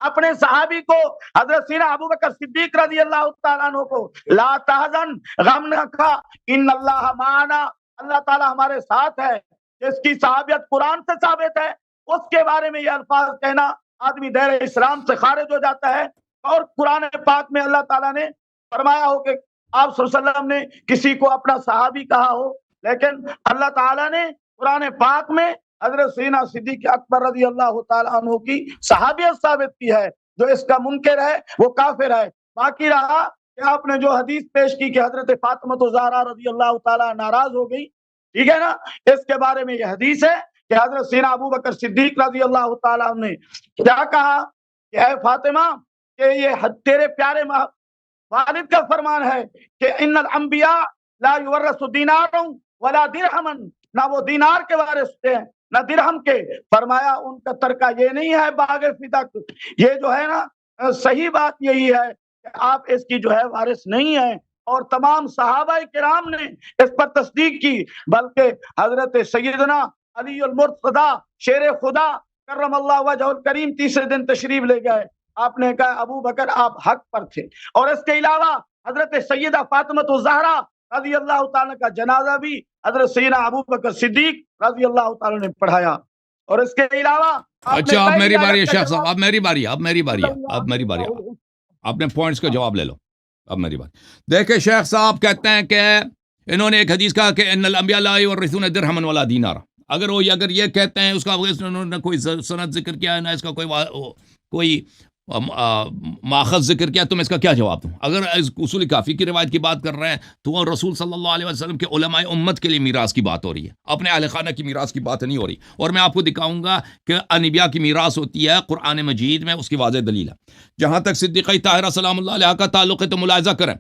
اپنے صحابی کو، حضرت سیدنا ابو بکر صدیق رضی اللہ تعالیٰ عنہ کو، لا تحزن، غم نہ کھا، ان اللہ معنا، اللہ تعالیٰ ہمارے ساتھ ہے۔ جس کی صحابیت قرآن سے ثابت ہے، اس کے بارے میں یہ الفاظ کہنا، آدمی دائرہ اسلام سے خارج ہو جاتا ہے۔ اور قرآن پاک میں اللہ تعالیٰ نے فرمایا ہو کہ آپ صلی اللہ علیہ وسلم نے کسی کو اپنا صحابی کہا ہو، لیکن اللہ تعالیٰ نے قرآن پاک میں حضرت سیدنا صدیق اکبر رضی اللہ تعالیٰ عنہ کی صحابیت ثابت کی ہے، جو اس کا منکر ہے وہ کافر ہے۔ باقی رہا کہ آپ نے جو حدیث پیش کی کہ حضرت فاطمہ الزہرا رضی اللہ تعالیٰ ناراض ہو گئی، ٹھیک ہے نا، اس کے بارے میں یہ حدیث ہے کہ حضرت سیدنا ابو بکر صدیق رضی اللہ تعالیٰ نے کیا کہا کہ اے فاطمہ، کہ یہ تیرے پیارے والد کا فرمان ہے کہ ان الانبیاء لا یورث دینار ولا درہما، نہ وہ دینار کے وارث ہوتے ہیں نہ درہم کے۔ فرمایا ان کا ترکہ یہ نہیں ہے باغ فدق، یہ جو ہے نا صحیح بات یہی ہے کہ آپ اس کی جو ہے وارث نہیں ہیں، اور تمام صحابہ کرام نے اس پر تصدیق کی، بلکہ حضرت سیدنا علی المرتضی شیر خدا کرم اللہ وجہ الکریم تیسرے دن تشریف لے گئے، آپ نے کہا ابو بکر آپ حق پر تھے۔ اور اس کے علاوہ حضرت سیدہ فاطمہ الزہرا رضی اللہ تعالیٰ کا جنازہ بھی حضرت سیدنا ابو بکر صدیق رضی اللہ تعالیٰ نے پڑھایا۔ اور اس کے علاوہ اچھا اب میری باری ہے شیخ صاحب، اب میری باری ہے، آپ نے پوائنٹس کا جواب لے لو، اب میری بات دیکھیں۔ شیخ صاحب کہتے ہیں کہ انہوں نے ایک حدیث کہا کہ ان الانبیاء لا یورثون درہما ولا دینارا، اگر یہ کہتے ہیں، اس کا انہوں نے کوئی سند ذکر کیا نہ اس کا کوئی ماخذ ذکر کیا، تم اس کا کیا جواب دوں؟ اگر اصول کافی کی روایت کی بات کر رہے ہیں تو وہ رسول صلی اللہ علیہ وسلم کے علماء امت کے لیے میراث کی بات ہو رہی ہے، اپنے اہل خانہ کی میراث کی بات نہیں ہو رہی۔ اور میں آپ کو دکھاؤں گا کہ انبیاء کی میراث ہوتی ہے قرآن مجید میں، اس کی واضح دلیل ہے۔ جہاں تک صدیقہ طاہرہ سلام اللہ علیہ کا تعلق ہے تو ملاحظہ کریں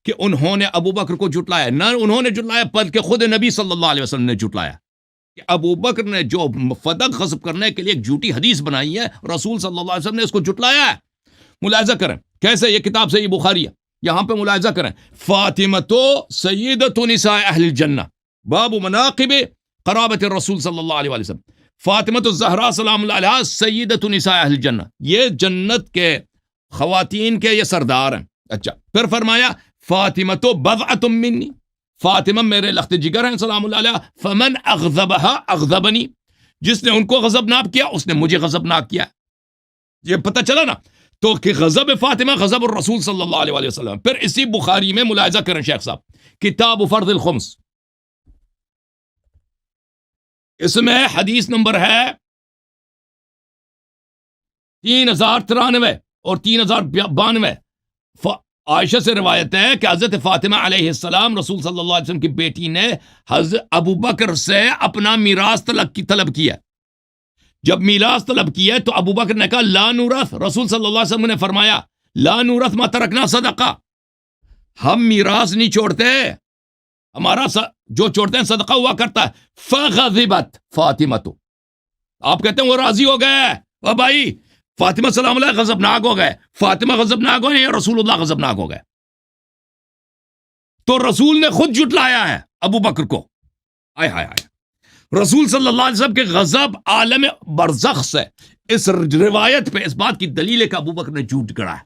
کہ انہوں نے ابو بکر کو جھٹلایا، نہ انہوں نے جھٹلایا بلکہ خود نبی صلی اللہ علیہ وسلم نے جھٹلایا کہ ابو بکر نے جو فدق غصب کرنے کے لیے ایک جھوٹی حدیث بنائی ہے، رسول صلی اللہ علیہ وسلم نے اس کو جھٹلایا ہے۔ ملاحظہ کریں کیسے، یہ کتاب سے یہ بخاری ہے، یہاں پہ ملاحظہ کریں، فاطمۃ سیدۃ نساء اہل الجنہ باب مناقب قرابت الرسول صلی اللہ علیہ وسلم، فاطمۃ الزہرا سلام اللہ علیہ سیدۃ نساء اہل الجنہ، یہ جنت کے خواتین کے یہ سردار ہیں۔ اچھا پھر فرمایا فاطمۃ بضعۃ منی، فاطمہ میرے لخت جگر ہیں سلام اللہ علیہ، فمن اغضبها اغضبنی، جس نے ان کو غضبناک کیا اس نے مجھے غضبناک کیا۔ یہ پتہ چلا نا، تو کہ غضب فاطمہ غضب الرسول صلی اللہ علیہ وسلم۔ پھر اسی بخاری میں ملاحظہ کریں شیخ صاحب، کتاب فرض الخمس، اس میں حدیث نمبر ہے 3093 اور 3092۔ عائشہ سے روایت ہے کہ حضرت فاطمہ علیہ السلام رسول صلی اللہ علیہ وسلم کی بیٹی نے حضرت ابو بکر سے اپنا میراث طلب کیا۔ جب میراث طلب کیا تو ابو بکر نے کہا لا نورث، رسول صلی اللہ علیہ وسلم نے فرمایا لا نورث ما ترکنا صدقہ، ہم میراث نہیں چھوڑتے، ہمارا جو چھوڑتے ہیں صدقہ ہوا کرتا ہے۔ فغضبت فاطمہ، تو آپ کہتے ہیں وہ راضی ہو گئے، او بھائی فاطمہ سلام اللہ غضبناک ہو گئے، فاطمہ غضبناک ہو گئے یا رسول اللہ غضبناک ہو گئے؟ تو رسول نے خود جھٹلایا ہے ابو بکر کو۔ آئے ہائے ہائے، رسول صلی اللہ علیہ وسلم کے غضب عالم برزخ سے، اس روایت پہ اس بات کی دلیل ہے کہ ابو بکر نے جھوٹ گڑا ہے،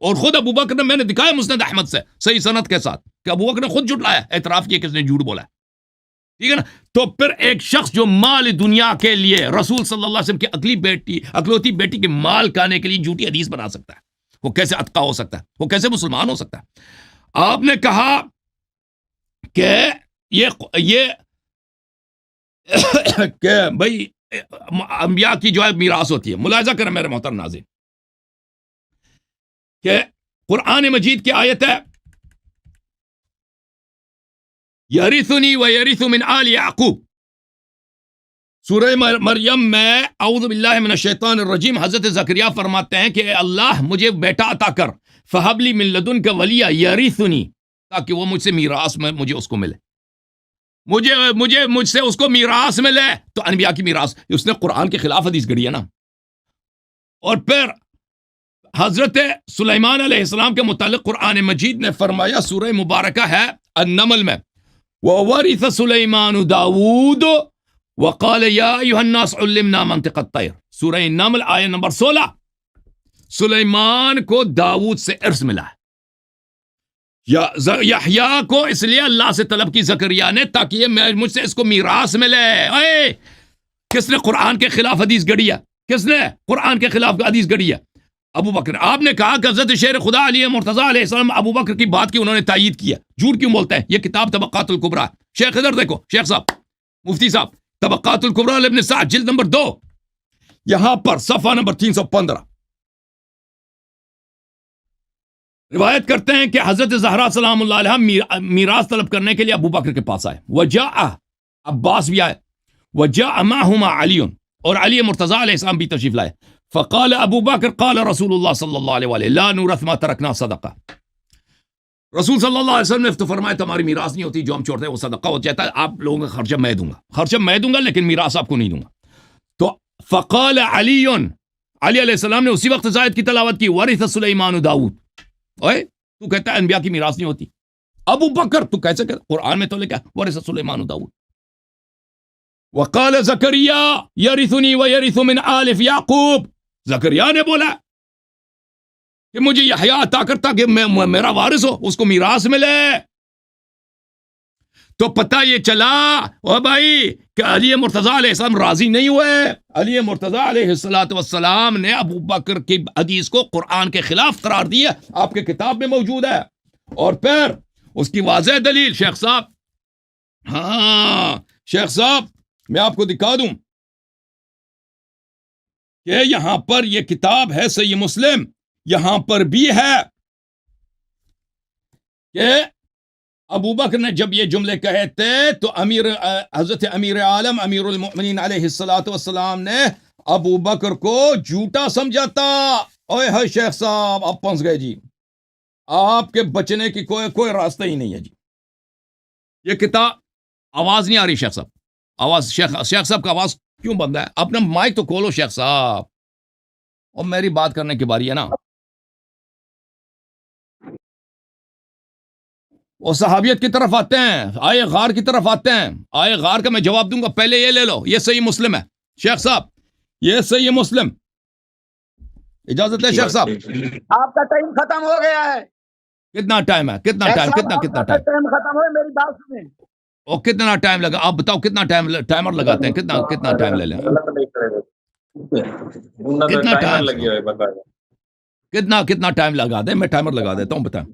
اور خود ابو بکر نے، میں نے دکھایا مسند احمد سے صحیح سند کے ساتھ کہ ابو بکر نے خود جھٹلایا، اعتراف کیا کہ اس نے جھوٹ بولا ہے، ٹھیک ہے نا۔ تو پھر ایک شخص جو مال دنیا کے لیے رسول صلی اللہ علیہ وسلم کی اکلوتی بیٹی کے مال کھانے کے لیے جھوٹی حدیث بنا سکتا ہے، وہ کیسے اتقا ہو سکتا ہے، وہ کیسے مسلمان ہو سکتا ہے؟ آپ نے کہا کہ یہ کہ بھائی انبیاء کی جو ہے میراث ہوتی ہے۔ ملاحظہ کریں میرے محترم ناظرین کہ قرآن مجید کی آیت ہے یرثنی و یرث من آل یعقوب، سورہ مریم میں اعوذ باللہ من الشیطان الرجیم حضرت زکریا فرماتے ہیں کہ اے اللہ مجھے بیٹا عطا کر، فہب لی من لدنک ولیہ یرثنی، تاکہ وہ مجھ سے میراث میں مجھے اس کو ملے، مجھ سے اس کو میراث ملے۔ تو انبیاء کی میراث، اس نے قرآن کے خلاف حدیث گڑھی ہے نا۔ اور پھر حضرت سلیمان علیہ السلام کے متعلق قرآن مجید نے فرمایا، سورہ مبارکہ ہے النمل میں، وَوَرِثَ سُلَيْمَانُ دَاوُودَ وَقَالَ يَا أَيُّهَا النَّاسُ عُلِّمْنَا مَنطِقَ الطَّيْرِ، سورہ نمل آیت نمبر 16۔ سلیمان کو داؤد سے ارث ملا ہے، یحییٰ کو اس لیے اللہ سے طلب کی زکریا نے تاکہ یہ مجھ سے اس کو میراث ملے۔ اے کس نے قرآن کے خلاف حدیث گڑھی ہے؟ کس نے قرآن کے خلاف حدیث گڑھی ہے؟ ابو بکر۔ آپ نے کہا کہ حضرت شیر خدا علی مرتضیٰ علیہ السلام ابو بکر کی بات کی انہوں نے تائید کیا، جھوٹ کیوں بولتے ہیں؟ یہ کتاب طبقات الکبریٰ، شیخ ادھر دیکھو، شیخ صاحب مفتی صاحب، طبقات الکبریٰ لابن سعد جلد نمبر 2، یہاں پر صفحہ نمبر 315، روایت کرتے ہیں کہ حضرت زہرا سلام اللہ علیہ میراث طلب کرنے کے لیے ابو بکر کے پاس آئے، وجاء عباس بھی آئے، وجاء معهما علی، اور علی مرتضی علیہ السلام بھی تشریف لائے. فقال ابو بکر قال رسول اللہ صلی اللہ علیہ وآلہ لا نورث ما ترکنا صدقہ. رسول صلی اللہ علیہ وسلم نے تو فرمایا تمہاری میراث نہیں ہوتی، جو ہم چھوڑتے ہیں وہ صدقہ ہو جاتا ہے، آپ لوگوں کا خرچہ میں دوں گا، خرچہ میں دوں گا لیکن میراث آپ کو نہیں دوں گا. تو فقال علی علیہ السلام نے اسی وقت اس آیت کی تلاوت کی، ورث سلیمان داؤد. اوے تو کہتا ہے انبیاء کی میراث نہیں ہوتی، ابو بکر تو کیسے کہتا؟ قرآن میں تو لکھا ورث سلیمان داؤد. وقال زکریا یرثنی ویرث من آل یعقوب، زکریا نے بولا کہ مجھے یحییٰ عطا کرتا کہ میرا وارث ہو، اس کو میراث ملے. تو پتہ یہ چلا او بھائی کہ علی مرتضی علیہ السلام راضی نہیں ہوئے. علی مرتضی علیہ السلام نے ابو بکر کی حدیث کو قرآن کے خلاف قرار دیا، آپ کے کتاب میں موجود ہے. اور پھر اس کی واضح دلیل شیخ صاحب، ہاں شیخ صاحب میں آپ کو دکھا دوں کہ یہاں پر یہ کتاب ہے صحیح مسلم، یہاں پر بھی ہے کہ ابو بکر نے جب یہ جملے کہے تھے تو حضرت امیر عالم امیر المؤمنین علیہ السلام نے ابو بکر کو جھوٹا سمجھا تھا. اوے ہے شیخ صاحب آپ پھنس گئے جی، آپ کے بچنے کی کوئی راستہ ہی نہیں ہے جی. یہ کتاب آواز نہیں آ رہی شیخ صاحب، آواز شیخ صاحب کا آواز کیوں بند ہے؟ اپنا مائک تو کھولو شیخ صاحب، اور میری بات کرنے کی باری ہے نا. وہ صحابیت کی طرف آتے ہیں، آئے غار کی طرف آتے ہیں. آئے غار کا میں جواب دوں گا، پہلے یہ لے لو، یہ صحیح مسلم ہے شیخ صاحب، یہ صحیح مسلم. اجازت ہے شیخ صاحب؟ آپ کا ٹائم ختم ہو گیا ہے. کتنا ٹائم ہے؟ کتنا ٹائم ختم ہو، میری بات سنیں. اور کتنا ٹائم لگا؟ آپ بتاؤ کتنا ٹائم، ٹائمر لگاتے ہیں، کتنا ٹائم لے لیں؟ کتنا ٹائم کتنا ٹائم لگا دیں؟ میں ٹائمر لگا دیتا ہوں، بتائیں.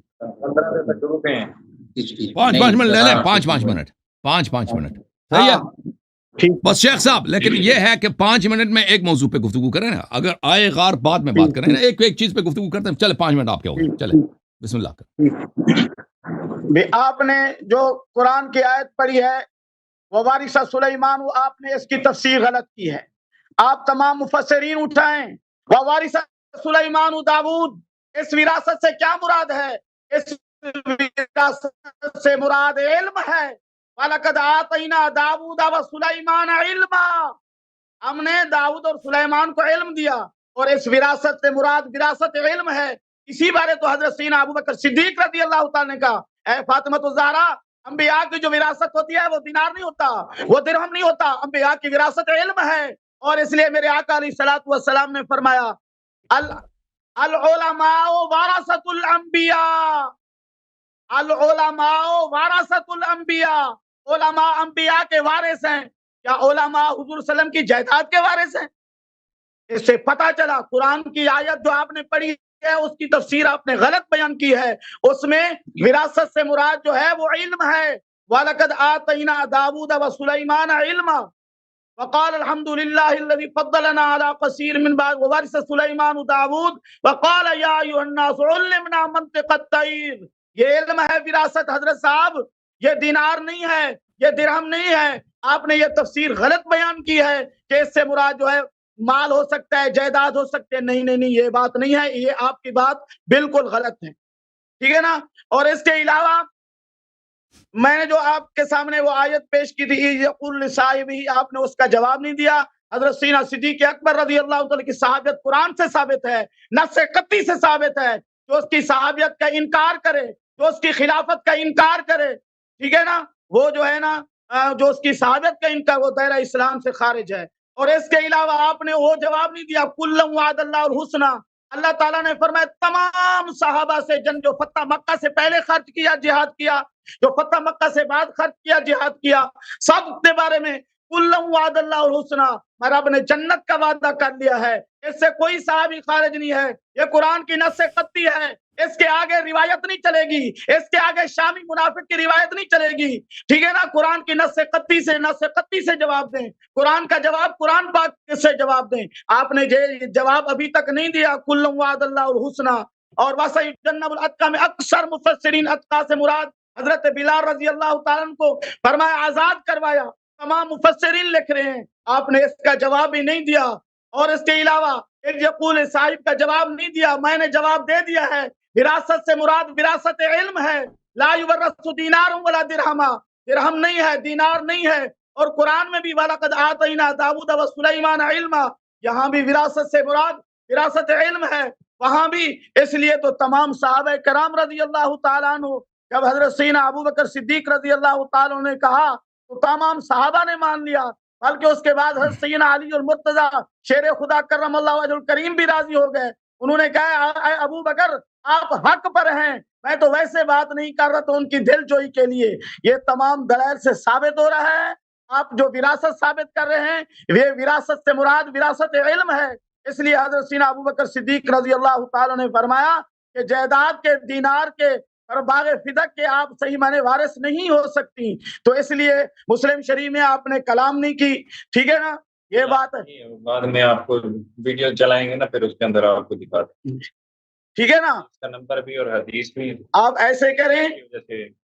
5 منٹ لے لیں، 5 منٹ 5 منٹ صحیح ہے بس شیخ صاحب. لیکن یہ ہے کہ 5 منٹ میں ایک موضوع پہ گفتگو کریں نا، اگر آئے غار بعد میں بات کریں نا، ایک چیز پہ گفتگو کرتے ہیں. چلے 5 منٹ آپ کے ہو گئے، چلے بسم اللہ کر. آپ نے جو قرآن کی آیت پڑھی ہے ووارث سلیمان، آپ نے اس کی تفسیر غلط کی ہے. آپ تمام مفسرین اٹھائیں، ووارث سلیمان داؤد، اس وراثت سے کیا مراد ہے؟ اس وراثت سے مراد علم ہے. وَلَقَدْ آتَيْنَا دَاوُودَ وَسُلَيْمَانَ عِلْمًا، ہم نے داؤد اور سلیمان کو علم دیا، اور اس وراثت سے مراد وراثت علم ہے. اسی بارے تو حضرت سیدنا ابو بکر صدیق رضی اللہ تعالیٰ نے کہا، اے فاطمہ الزہرا، انبیاء کی جو وراثت ہوتی ہے وہ دینار نہیں ہوتا، وہ درہم نہیں ہوتا، انبیاء کی وراثت علم ہے. اور اس لیے میرے آقا علیہ الصلوۃ والسلام نے فرمایا العلماء ورثۃ الانبیاء، العلماء ورثۃ الانبیاء، علماء انبیاء کے وارث ہیں. کیا علماء حضور صلی اللہ علیہ وسلم کی جائیداد کے وارث ہیں؟ اس سے پتہ چلا قرآن کی آیت جو آپ نے پڑھی ہے اس کی تفسیر آپ نے غلط بیان کی ہے. اس میں وراثت سے مراد جو ہے وہ علم ہے. وَلَقَدْ آتَيْنَا دَاوُودَ وَسُلَيْمَانَ عِلْمًا وقال الحمد لله الذي فضلنا على كثير من بعد وورث سليمان داوود وقال يا ايها الناس علمنا منطق الطير. یہ علم ہے وراثت حضرت صاحب، یہ دینار نہیں ہے، یہ درہم نہیں ہے. آپ نے یہ تفسیر غلط بیان کی ہے کہ اس سے مراد جو ہے مال ہو سکتا ہے، جائیداد ہو سکتے ہیں. نہیں، یہ بات نہیں ہے، یہ آپ کی بات بالکل غلط ہے، ٹھیک ہے نا. اور اس کے علاوہ میں نے جو آپ کے سامنے وہ آیت پیش کی تھی یقول لصاحبہ، آپ نے اس کا جواب نہیں دیا. حضرت سیدنا صدیق اکبر رضی اللہ تعالیٰ کی صحابیت قرآن سے ثابت ہے، نص قطعی سے ثابت ہے. جو اس کی صحابیت کا انکار کرے، جو اس کی خلافت کا انکار کرے، ٹھیک ہے نا، وہ جو ہے نا جو اس کی صحابیت کا انکار، وہ دائرہ اسلام سے خارج ہے. اور اس کے علاوہ آپ نے وہ جواب نہیں دیا کُلًا وعد اللہ الحسنی. اللہ تعالیٰ نے فرمایا تمام صحابہ سے جو فتح مکہ سے پہلے خرچ کیا جہاد کیا، جو فتح مکہ سے بعد خرچ کیا جہاد کیا، سب کے بارے میں کُلًا وعد اللہ الحسنی، رب نے جنت کا وعدہ کر لیا ہے. اس سے کوئی صحابی خارج نہیں ہے. یہ قرآن کی نص قطعی ہے، اس کے آگے روایت نہیں چلے گی، اس کے آگے شامی منافق کی روایت نہیں چلے گی، ٹھیک ہے نا. قرآن کی نص قطعی سے جواب دیں، قرآن کا جواب قرآن پاک سے جواب دیں. آپ نے یہ جواب ابھی تک نہیں دیا کُلًا وعد اللہ الحسنی. اور وَسَيُجَنَّبُ الْأَتْقَى میں اکثر مفسرین اتقا سے مراد حضرت بلال رضی اللہ تعالیٰ عنہ کو فرمایا آزاد کروایا، تمام مفسرین لکھ رہے ہیں آپ نے اس کا جواب بھی نہیں دیا، اور اس کے علاوہ ایک یقول صاحب کا جواب نہیں دیا، میں نے جواب دے دیا ہے۔ وراثت سے مراد وراثت علم ہے، لا یورث دینار ولا درہم، درہم نہیں ہے، دینار نہیں ہے، اور قرآن میں بھی وَلَقَدْ آتَيْنَا داؤد وسلیمان علما، یہاں بھی وراثت سے مراد وراثت علم ہے، وہاں بھی۔ اس لیے تو تمام صحابہ کرام رضی اللہ تعالیٰ عنہ، جب حضرت سیدنا ابو بکر صدیق رضی اللہ تعالیٰ عنہ نے کہا تو تمام صحابہ نے مان لیا، بلکہ اس کے بعد حضرت سیدنا علی المرتضیٰ شیر خدا کرم اللہ وجہ الکریم بھی راضی ہو گئے۔ انہوں نے کہا اے ابو بکر آپ حق پر ہیں، میں تو ویسے بات نہیں کر رہا، تو ان کی دل جوئی کے لیے یہ تمام دلائل سے ثابت ہو رہا ہے۔ آپ جو وراثت ثابت کر رہے ہیں یہ وراثت سے مراد وراثت علم ہے۔ اس لیے حضرت سیدنا ابو بکر صدیق رضی اللہ تعالیٰ نے فرمایا کہ جائیداد کے، دینار کے اور باغ فدق کے آپ صحیح معنی وارث نہیں ہو سکتی۔ تو اس لیے مسلم شریف میں آپ نے کلام نہیں کی، ٹھیک ہے نا، یہ بات ہے۔ بعد میں آپ کو ویڈیو چلائیں گے نا، پھر اس کے اندر آپ کو دکھاتے ہیں، ٹھیک ہے نا، اس کا نمبر بھی اور حدیث بھی۔ آپ ایسے کریں،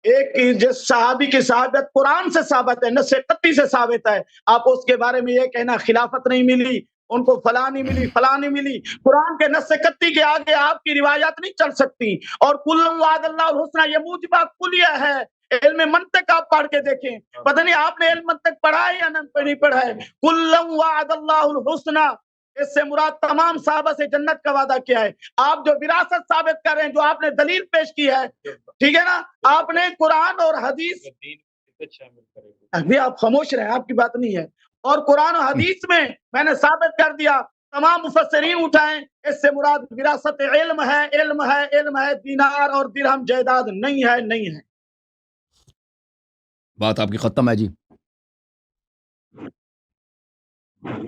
ایک جس صحابی کی صحابت قرآن سے ثابت ہے، نص قطعی سے ثابت ہے، آپ اس کے بارے میں یہ کہنا خلافت نہیں ملی، ان کو فلاں نہیں ملی، فلاں نہیں ملی، قرآن کے نص قطعی کے آگے آپ کی روایات نہیں چل سکتی۔ اور کل وعد اللہ الحسنى، یہ موجبہ کلیہ ہے۔ علم منطق آپ پڑھ کے دیکھیں، پتہ نہیں آپ نے علم منطق پڑھا ہے یا نہیں پڑھا ہے۔ کل وعد اللہ الحسنى، اس سے مراد تمام صحابہ سے جنت کا وعدہ کیا ہے۔ آپ جو وراثت ثابت کر رہے ہیں، جو آپ نے دلیل پیش کی ہے، ٹھیک ہے نا، آپ نے قرآن اور حدیث، ابھی آپ خاموش رہیں، آپ کی بات نہیں ہے، اور قرآن و حدیث میں نے ثابت کر دیا، تمام مفسرین اٹھائیں، اس سے مراد وراثت علم ہے، علم ہے، علم ہے، دینار اور درہم جائیداد نہیں ہے، نہیں ہے۔ بات آپ کی ختم ہے جی۔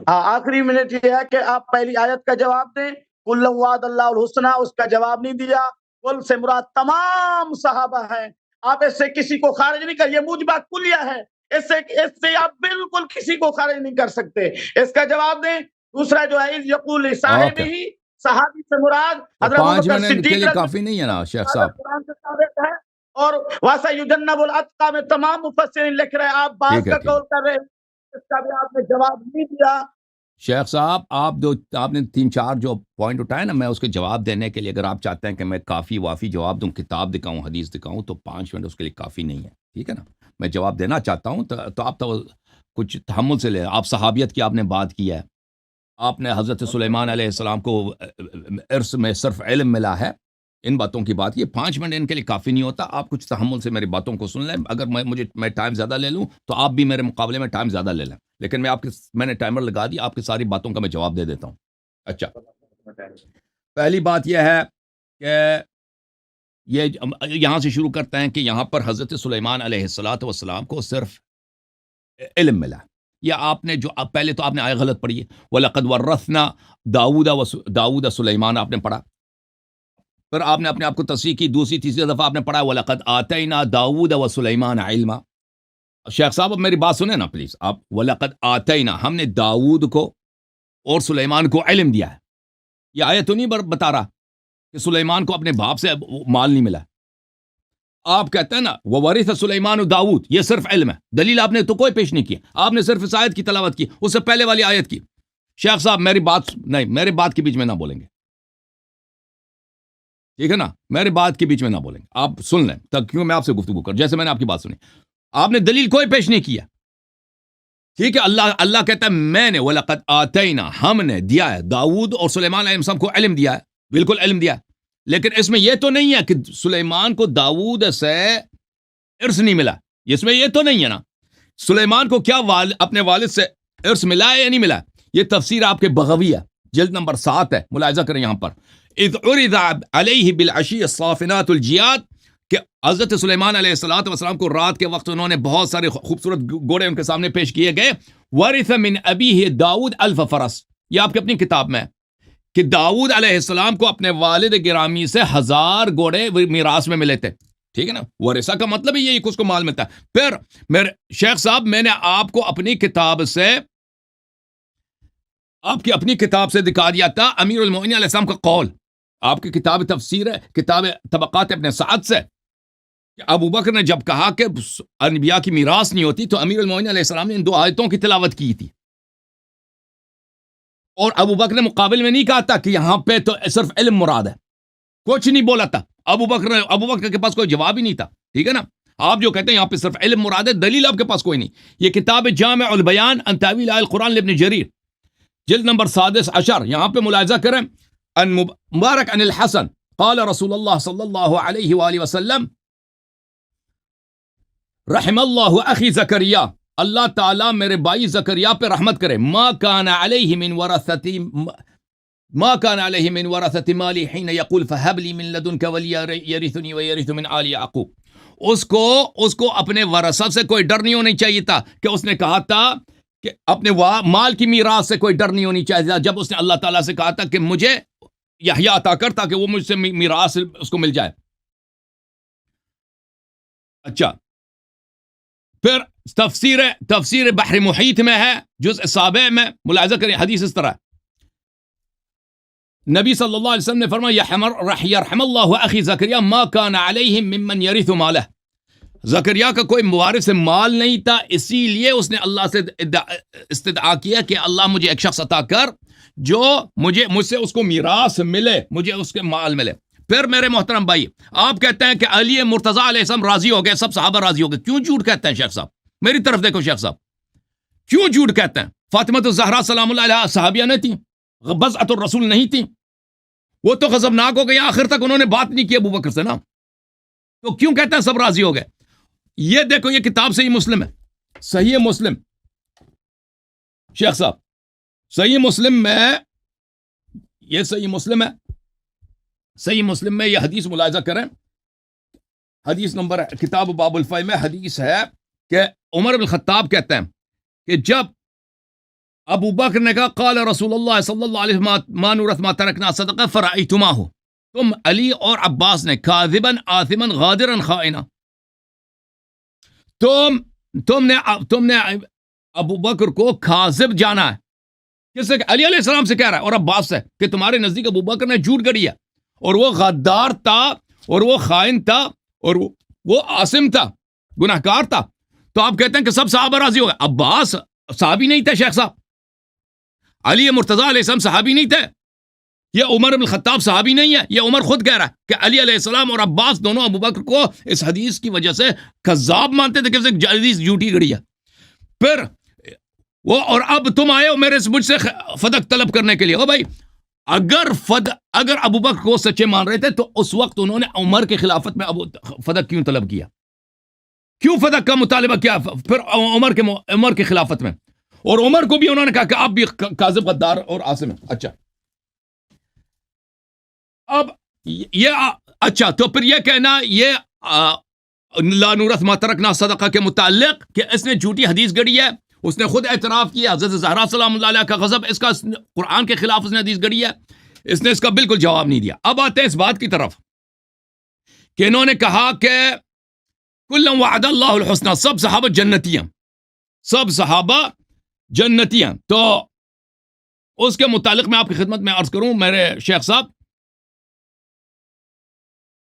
ہاں، آخری منٹ یہ ہے کہ آپ پہلی آیت کا جواب دیں، کل وعد اللہ الحسنى، اس کا جواب نہیں دیا۔ کل سے مراد تمام صحابہ ہیں، آپ اس سے کسی کو خارج نہیں کر، یہ موجبہ کلیہ ہے، اس سے آپ بالکل کسی کو خارج نہیں کر سکتے، اس کا جواب دیں۔ دوسرا جو ہے یقول صاحب ہی، صحابی سے مراد حضرت پانچ ابوبکر منٹ کے صدیق لیے کافی نہیں ہے نا شیخ صاحب؟ قرآن سے ثابت ہے، اور وَسَيُجَنَّبُ الْأَتْقَى میں تمام مفسرین لکھ رہے ہیں، آپ بات کا قول کر رہے ہیں، اس کا بھی آپ نے جواب نہیں دیا۔ شیخ صاحب آپ نے 3-4 جو پوائنٹ اٹھائے نا، میں اس کے جواب دینے کے لیے، اگر آپ چاہتے ہیں کہ میں کافی وافی جواب دوں، کتاب دکھاؤں، حدیث دکھاؤں، تو 5 منٹ اس کے لیے کافی نہیں ہے، ٹھیک ہے نا۔ میں جواب دینا چاہتا ہوں تو آپ تو کچھ تحمل سے لیں۔ آپ صحابیت کی آپ نے بات کی ہے، آپ نے حضرت سلیمان علیہ السلام کو ارث میں صرف علم ملا ہے، ان باتوں کی بات، یہ 5 منٹ ان کے لیے کافی نہیں ہوتا۔ آپ کچھ تحمل سے میری باتوں کو سن لیں، اگر میں ٹائم زیادہ لے لوں تو آپ بھی میرے مقابلے میں ٹائم زیادہ لے لیں، لیکن میں نے ٹائمر لگا دی، آپ کی ساری باتوں کا میں جواب دے دیتا ہوں۔ اچھا، پہلی بات یہ ہے کہ یہاں سے شروع کرتے ہیں کہ یہاں پر حضرت سلیمان علیہ السلام کو صرف علم ملا، یا آپ نے جو پہلے تو آپ نے آیت غلط پڑھی ہے، وَلَقَدْ وَرَّثْنَا داؤد سلیمان آپ نے پڑھا، پھر آپ نے اپنے آپ کو تصحیح کی، دوسری تیسری دفعہ آپ نے پڑھا وَلَقَدْ آتَيْنَا داؤد وسلیمان عِلْمًا۔ شیخ صاحب اب میری بات سنیں نا پلیز، آپ وَلَقَدْ آتَيْنَا، ہم نے داؤد کو اور سلیمان کو علم دیا ہے۔ یہ آیت تو نہیں بتا رہا کہ سلیمان کو اپنے باپ سے مال نہیں ملا۔ آپ کہتے ہیں نا وَوَرِثَ سُلَيْمَانُ داؤد، یہ صرف علم ہے، دلیل آپ نے تو کوئی پیش نہیں کی، آپ نے صرف اس آیت کی تلاوت کی، اس سے پہلے والی آیت کی۔ شیخ صاحب میری بات کے بیچ میں نہ بولیں گے، ٹھیک ہے نا، میری بات کے بیچ میں نہ بولیں گے، آپ سن لیں تب، کیوں میں آپ سے گفتگو کر، جیسے میں نے آپ کی بات سنی، آپ نے دلیل کوئی پیش نہیں کیا، ٹھیک ہے۔ اللہ کہتا ہے میں نے وَلَقَدْ آتَيْنَا، ہم نے دیا ہے داؤد اور سلیمان علیہ السلام کو علم دیا ہے، بالکل علم دیا ہے، لیکن اس میں یہ تو نہیں ہے کہ سلیمان کو داؤد سے ارث نہیں ملا، اس میں یہ تو نہیں ہے نا، سلیمان کو کیا اپنے والد سے ارث ملا ہے یا نہیں ملا؟ یہ تفسیر آپ کے بغوی ہے، جلد نمبر 7 ہے، ملاحظہ کریں یہاں پر، اذ عرض علیہ بالعشی الصافنات الجیاد، کہ حضرت سلیمان علیہ السلام کو رات کے وقت انہوں نے بہت سارے خوبصورت گھوڑے ان کے سامنے پیش کیے گئے، ورث من ابیہ داؤد الف فرس، یہ آپ کی اپنی کتاب میں ہے کہ داؤد علیہ السلام کو اپنے والد گرامی سے 1000 گھوڑے میراث میں ملے تھے، ٹھیک ہے نا، ورثہ کا مطلب یہی کہ اس کو مال ملتا ہے۔ پھر میرے شیخ صاحب میں نے آپ کو اپنی کتاب سے دکھا دیا تھا امیر المؤمنین علیہ السلام کا قول، آپ کی کتاب تفسیر ہے، کتاب طبقات ابن سعد سے، کہ ابو بکر نے جب کہا کہ انبیاء کی میراث نہیں ہوتی تو امیر المومنین علیہ السلام نے ان 2 آیتوں کی تلاوت کی تھی، اور ابو بکر نے مقابل میں نہیں کہا تھا کہ یہاں پہ تو صرف علم مراد ہے، کچھ نہیں بولا تھا ابو بکر کے پاس کوئی جواب ہی نہیں تھا، ٹھیک ہے نا؟ آپ جو کہتے ہیں یہاں پہ صرف علم مراد ہے، دلیل آپ کے پاس کوئی نہیں۔ یہ کتاب جامع البیان عن تاویل آیۃ القرآن لابن جریر، جلد نمبر 16، یہاں پہ ملاحظہ کریں، ان مبارک عن الحسن قال رسول اللہ صلی اللہ علیہ وآلہ وسلم رحم اللہ اخی زکریا، اللہ تعالیٰ میرے بھائی زکریا پہ رحمت کرے، ما کان علیہ من ورثت مالی حین یقول فہب لی من لدنک ولیا یرثنی ویرث من آل یعقوب، اس کو اپنے ورثہ سے کوئی ڈر نہیں ہونی چاہیے تھا، کہ اس نے کہا تھا کہ اپنے مال کی میراث سے کوئی ڈر نہیں ہونی چاہیے تھا، جب اس نے اللہ تعالیٰ سے کہا تھا کہ مجھے یحییٰ عطا کر تاکہ وہ مجھ سے میراث اس کو مل جائے۔ اچھا، پھر تفسیر بحر محیط میں ہے، جزء 7 میں ملاحظہ کریں، حدیث اس طرح، نبی صلی اللہ علیہ وسلم نے فرمایا یرحم اللہ اخی زکریا ما کان علیہ ممن یرث مالہ، زکریا کا کوئی وارث مال نہیں تھا، اسی لیے اس نے اللہ سے استدعا کیا کہ اللہ مجھے ایک شخص عطا کر جو مجھ سے اس کو میراث ملے، مجھے اس کے مال ملے۔ پھر میرے محترم بھائی، آپ کہتے ہیں کہ علی مرتضیٰ علیہ السلام راضی ہو گئے، سب صحابہ راضی ہو گئے، کیوں جھوٹ کہتے ہیں شیخ صاحب؟ میری طرف دیکھو شیخ صاحب، کیوں جھوٹ کہتے ہیں؟ فاطمہ الزہرا سلام اللہ علیہا صحابیہ نہیں تھیں، بضعۃ الرسول نہیں تھیں، وہ تو غضبناک ہو گئی، آخر تک انہوں نے بات نہیں کی ابو بکر سے نا، تو کیوں کہتے ہیں سب راضی ہو گئے؟ یہ دیکھو، یہ کتاب صحیح مسلم ہے، صحیح مسلم شیخ صاحب، صحیح مسلم میں، یہ صحیح مسلم ہے، صحیح مسلم میں یہ حدیث ملاحظہ کریں، حدیث نمبر کتاب باب الفی میں حدیث ہے کہ عمر بن الخطاب کہتے ہیں کہ جب ابو بکر نے کہا قال رسول اللہ صلی اللہ علیہ وسلم ما نورث ما ترکنا صدقہ فرأیتماہ، تم علی اور عباس نے کاذبا آثما غادرا خائنا، تم نے ابو بکر کو کاذب جانا ہے، کس سے؟ علی علیہ السلام سے کہہ رہا ہے اور عباس سے، کہ تمہارے نزدیک ابو بکر نے جھوٹ گڑی ہے، اور وہ غدار تھا، اور وہ خائن تھا، اور وہ عاصم تھا، گناہگار تھا، تو آپ کہتے ہیں کہ سب صحابہ راضی ہو گئے؟ عباس صحابی نہیں تھے شیخ صاحب، علی مرتضیٰ علیہ السلام صحابی نہیں تھے، یہ عمر بن الخطاب صحابی نہیں ہے، یہ عمر خود کہہ رہا ہے کہ علی علیہ السلام اور عباس دونوں ابو بکر کو اس حدیث کی وجہ سے کذاب مانتے تھے کہ حدیث جھوٹی گڑی ہے۔ پھر وہ، اور اب تم آئے ہو مجھ سے فدق طلب کرنے کے لیے۔ او بھائی، اگر ابو بکر کو سچے مان رہے تھے تو اس وقت انہوں نے عمر کے خلافت میں فدق کیوں طلب کیا؟ کیوں فدق کا مطالبہ کیا پھر عمر کے خلافت میں؟ اور عمر کو بھی انہوں نے کہا کہ آپ بھی کاذب، غدار اور عاصم ہیں۔ اچھا، اب یہ اچھا، تو پھر یہ کہنا یہ لا نورث ما ترکنا صدقہ کے متعلق کہ اس نے جھوٹی حدیث گڑی ہے، اس نے خود اعتراف کیا، حضرت زہرا سلام اللہ علیہ کا غضب اس کا قرآن کے خلاف اس نے حدیث گڑی ہے، اس نے اس کا بالکل جواب نہیں دیا۔ اب آتے ہیں اس بات کی طرف کہ انہوں نے کہا کہ کلًا وعد اللہ الحسنى، سب صحابہ جنتی ہیں، سب صحابہ جنتی ہیں۔ تو اس کے متعلق میں آپ کی خدمت میں عرض کروں میرے شیخ صاحب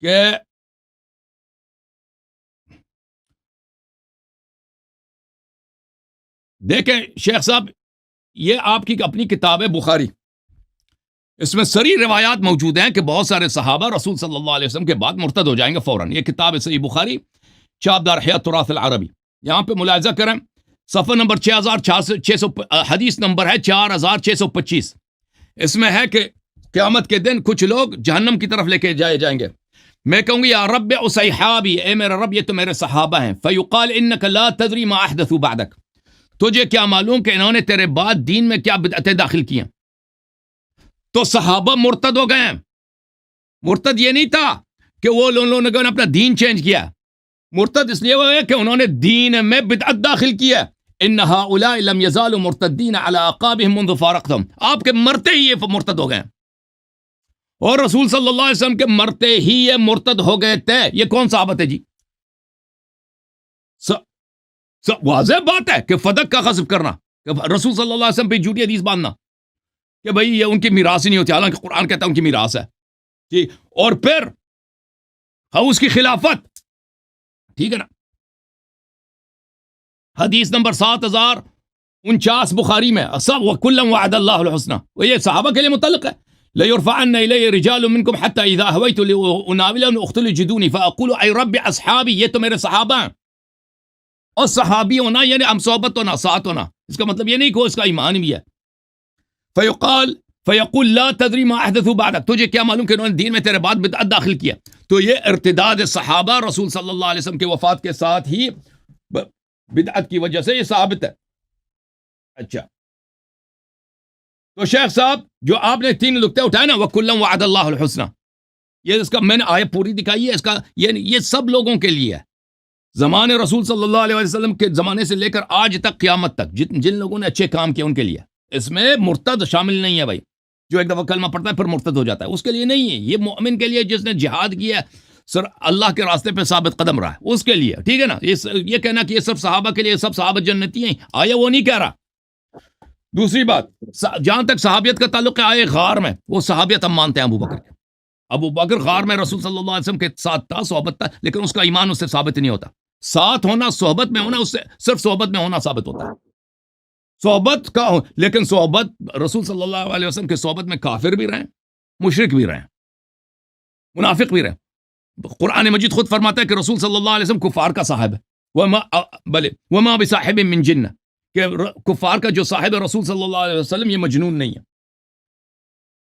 کہ دیکھیں شیخ صاحب، یہ آپ کی اپنی کتاب ہے بخاری، اس میں سری روایات موجود ہیں کہ بہت سارے صحابہ رسول صلی اللہ علیہ وسلم کے بعد مرتد ہو جائیں گے فوراً۔ یہ کتاب ہے صحیح بخاری، چابدار احیاء تراث العربی، یہاں پہ ملاحظہ کریں، صفحہ نمبر 6600، حدیث نمبر ہے 4625، اس میں ہے کہ قیامت کے دن کچھ لوگ جہنم کی طرف لے کے جائیں گے، میں کہوں گی یا رب اصحابی، اے میرا رب یہ تو میرے صحابہ ہیں، فیقال انک لا تدری ما احدثوا بعدک، تجھے کیا معلوم کہ انہوں نے تیرے بعد دین میں کیا بدعتیں داخل کی ہیں؟ تو صحابہ مرتد ہو گئے ہیں۔ مرتد یہ نہیں تھا کہ وہ لوگوں نے اپنا دین چینج کیا، مرتد اس لیے ہو گئے کہ انہوں نے دین میں بدعت داخل کی ہے۔ ان هؤلاء لم يزالوا مرتدین على اعقابهم منذ فارقتهم، آپ کے مرتے ہی یہ مرتد ہو گئے، اور رسول صلی اللہ علیہ وسلم کے مرتے ہی یہ مرتد ہو گئے تھے۔ یہ کون صحابت ہے جی؟ واضح بات ہے کہ فدق کا غصب کرنا، کہ رسول صلی اللہ علیہ وسلم پہ جھوٹی حدیث باندھنا کہ بھئی یہ ان کی میراث ہی نہیں ہوتی، حالانکہ قرآن کہتا ہے ان کی میراث ہے۔ ٹھیک، اور پھر ہاں اس کی خلافت، ٹھیک ہے نا. حدیث نمبر 7049 بخاری میں، سب وَكُلًّا وَعَدَ اللَّهُ الْحُسْنَى، وہ یہ صحابہ کے لیے متعلق ہے. لَيُرْفَعَنَّ إِلَيَّ رِجَالٌ مِّنكُمْ حَتَّى إِذَا هَوَيْتُ لِأُنَاوِلَهُمْ أُخْتُ الْجِدُونِ فَأَقُولُ أَيْ رَبِّ أَصْحَابِي، یہ تو میرے صحابہ ہیں. اور صحابی ہونا یعنی ہم صحبت ہونا، ساتھ ہونا، اس کا مطلب یہ نہیں کہ اس کا ایمان بھی ہے. فیقول لا تدری ما احدثوا بعدک، تجھے کیا معلوم کہ انہوں نے دین میں تیرے بعد بدعت داخل کیا. تو یہ ارتداد صحابہ رسول صلی اللہ علیہ وسلم کے وفات کے ساتھ ہی بدعت کی وجہ سے یہ ثابت ہے. اچھا تو شیخ صاحب جو آپ نے 3 نقطے اٹھائے نا، وَكُلًّا وَعَدَ اللَّهُ الْحُسْنَى، یہ اس کا میں نے آیت پوری دکھائی ہے. اس کا یہ سب لوگوں کے لیے ہے، زمانے رسول صلی اللہ علیہ وسلم کے زمانے سے لے کر آج تک قیامت تک جن لوگوں نے اچھے کام کیے ان کے لیے. اس میں مرتد شامل نہیں ہے بھائی، جو ایک دفعہ کلمہ پڑھتا ہے پھر مرتد ہو جاتا ہے، اس کے لیے نہیں ہے. یہ مومن کے لیے جس نے جہاد کیا ہے، سر اللہ کے راستے پہ ثابت قدم رہا ہے، اس کے لیے. ٹھیک ہے نا. یہ کہنا کہ یہ سب صحابہ کے لیے، سب صحابہ جنتی ہیں، آیا وہ نہیں کہہ رہا. دوسری بات، جہاں تک صحابیت کا تعلق ہے، آئے غار میں، وہ صحابیت ہم مانتے ہیں ابو بکر کے. ابو بکر غار میں رسول صلی اللہ علیہ وسلم کے ساتھ تھا، صحبت تھا، لیکن اس کا ایمان اس سے ثابت نہیں ہوتا. ساتھ ہونا، صحبت میں ہونا، اس سے صرف صحبت میں ہونا ثابت ہوتا ہے. صحبت کا لیکن صحبت رسول صلی اللہ علیہ وسلم کے صحبت میں کافر بھی رہیں، مشرک بھی رہیں، منافق بھی رہیں. قرآن مجید خود فرماتا ہے کہ رسول صلی اللہ علیہ وسلم کفار کا صاحب ہے. وما بصاحب من جنہ، کہ کفار کا جو صاحب ہے رسول صلی اللہ علیہ وسلم یہ مجنون نہیں ہے.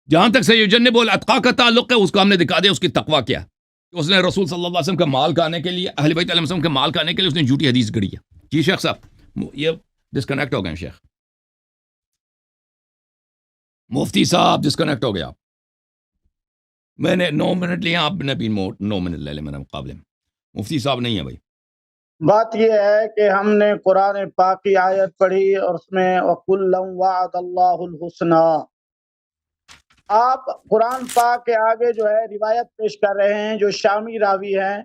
جہاں تک سیجنب الاتقا کا تعلق ہے، اس کو ہم نے دکھا دیا اس کی تقوی کیا ہے. اس نے رسول صلی اللہ علیہ وسلم کا مال کھانے کے لیے، اہل بیت علیہ وسلم کا مال کھانے کے لیے اس نے جھوٹی حدیث گڑھی ہے. جی شیخ صاحب یہ ڈسکنیکٹ ہو گئے شیخ مفتی صاحب، ڈسکنیکٹ ہو گیا. میں نے 9 منٹ لیا، آپ نے بھی 9 منٹ لے لے میرے مقابلے میں. مفتی صاحب نہیں ہے بھائی. بات یہ ہے کہ ہم نے قرآن پاک کی آیت پڑھی اور اس میں وَكُلًّا وَعَدَ اللَّهُ الْحُسْنَى. آپ قرآن پاک کے آگے جو ہے روایت پیش کر رہے ہیں، جو شامی راوی ہیں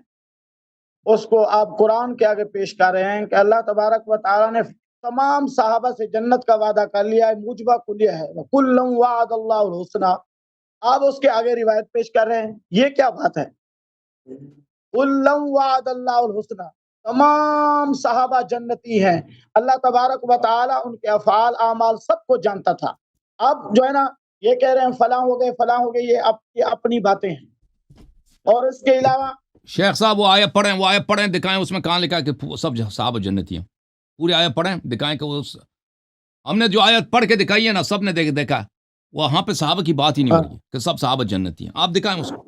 اس کو آپ قرآن کے آگے پیش کر رہے ہیں کہ اللہ تبارک و تعالیٰ نے تمام صحابہ سے جنت کا وعدہ کر لیا ہے، موجبہ کلیہ ہے. وَكُلًّا وَعَدَ اللَّهُ الْحُسْنَى، آپ اس کے آگے روایت پیش کر رہے ہیں، یہ کیا بات ہے؟ كُلًّا وَعَدَ اللَّهُ الْحُسْنَى، تمام صحابہ جنتی ہیں. اللہ تبارک و تعالیٰ ان کے افعال اعمال سب کو جانتا تھا. اب جو ہے نا یہ کہہ رہے ہیں فلاں ہو گئے فلاں ہو گئے، یہ اپنی باتیں ہیں. اور اس کے علاوہ شیخ صاحب وہ آیت پڑھیں دکھائیں اس میں کہاں لکھا ہے کہ سب صحابہ جنتی ہیں. پوری آیت پڑھیں دکھائیں کہ وہ ہم نے جو آیت پڑھ کے دکھائی ہے نا، سب نے دیکھا وہاں پہ صحابہ کی بات ہی نہیں ہو رہی کہ سب صحابہ جنتی ہیں. آپ دکھائیں اس کو.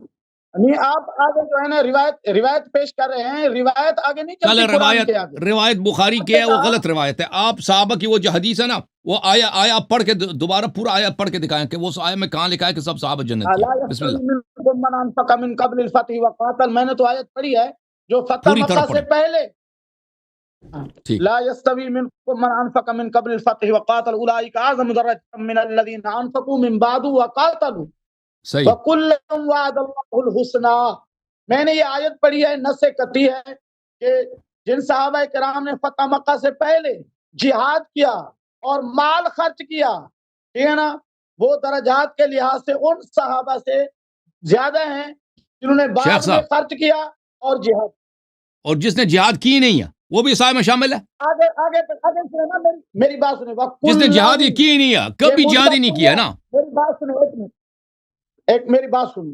نہیں، آپ آگے جو ہے نا روایت پیش کر رہے ہیں، روایت آگے نہیں چلتی. چلے قرآن کے آگے روایت بخاری کی ہے، وہ غلط روایت ہے. آپ صحابہ کی وہ جو حدیث ہے نا، وہ آیا پڑھ کے دوبارہ پورا آیا پڑھ کے دکھائیں کہ وہ آیا میں کہاں لکھا ہے کہ سب صحابہ جنتی لا ہیں. بسم اللہ. يستوي منكم من انفق من قبل الفتح وقاتل، میں نے تو آیت پڑھی ہے جو فتح پوری طرح مکہ سے پڑھیں. پہلے. ٹھیک. لا يستوي منكم من انفق من قبل الفتح وقاتل اولئك اعظم درجة من الذين انفقوا من بعد وقاتلوا صحیح. وكلا وعد الله الحسنى. میں نے یہ آیت پڑھی ہے، نص قطعی ہے کہ جن صحابہ کرام نے فتح مکہ سے پہلے جہاد کیا اور مال خرچ کیا، ٹھیک ہے نا، وہ درجات کے لحاظ سے ان صحابہ سے زیادہ ہیں جنہوں نے بعد میں خرچ کیا اور جہاد. اور جس نے جہاد کی نہیں ہے وہ بھی صحابہ میں شامل ہے. آگے سنیں، میری بات سنیں. جس نے جہاد ہی کی نہیں ہے، کبھی جہاد ہی نہیں کیا نا. میری بات سنیں، میری بات سنیں.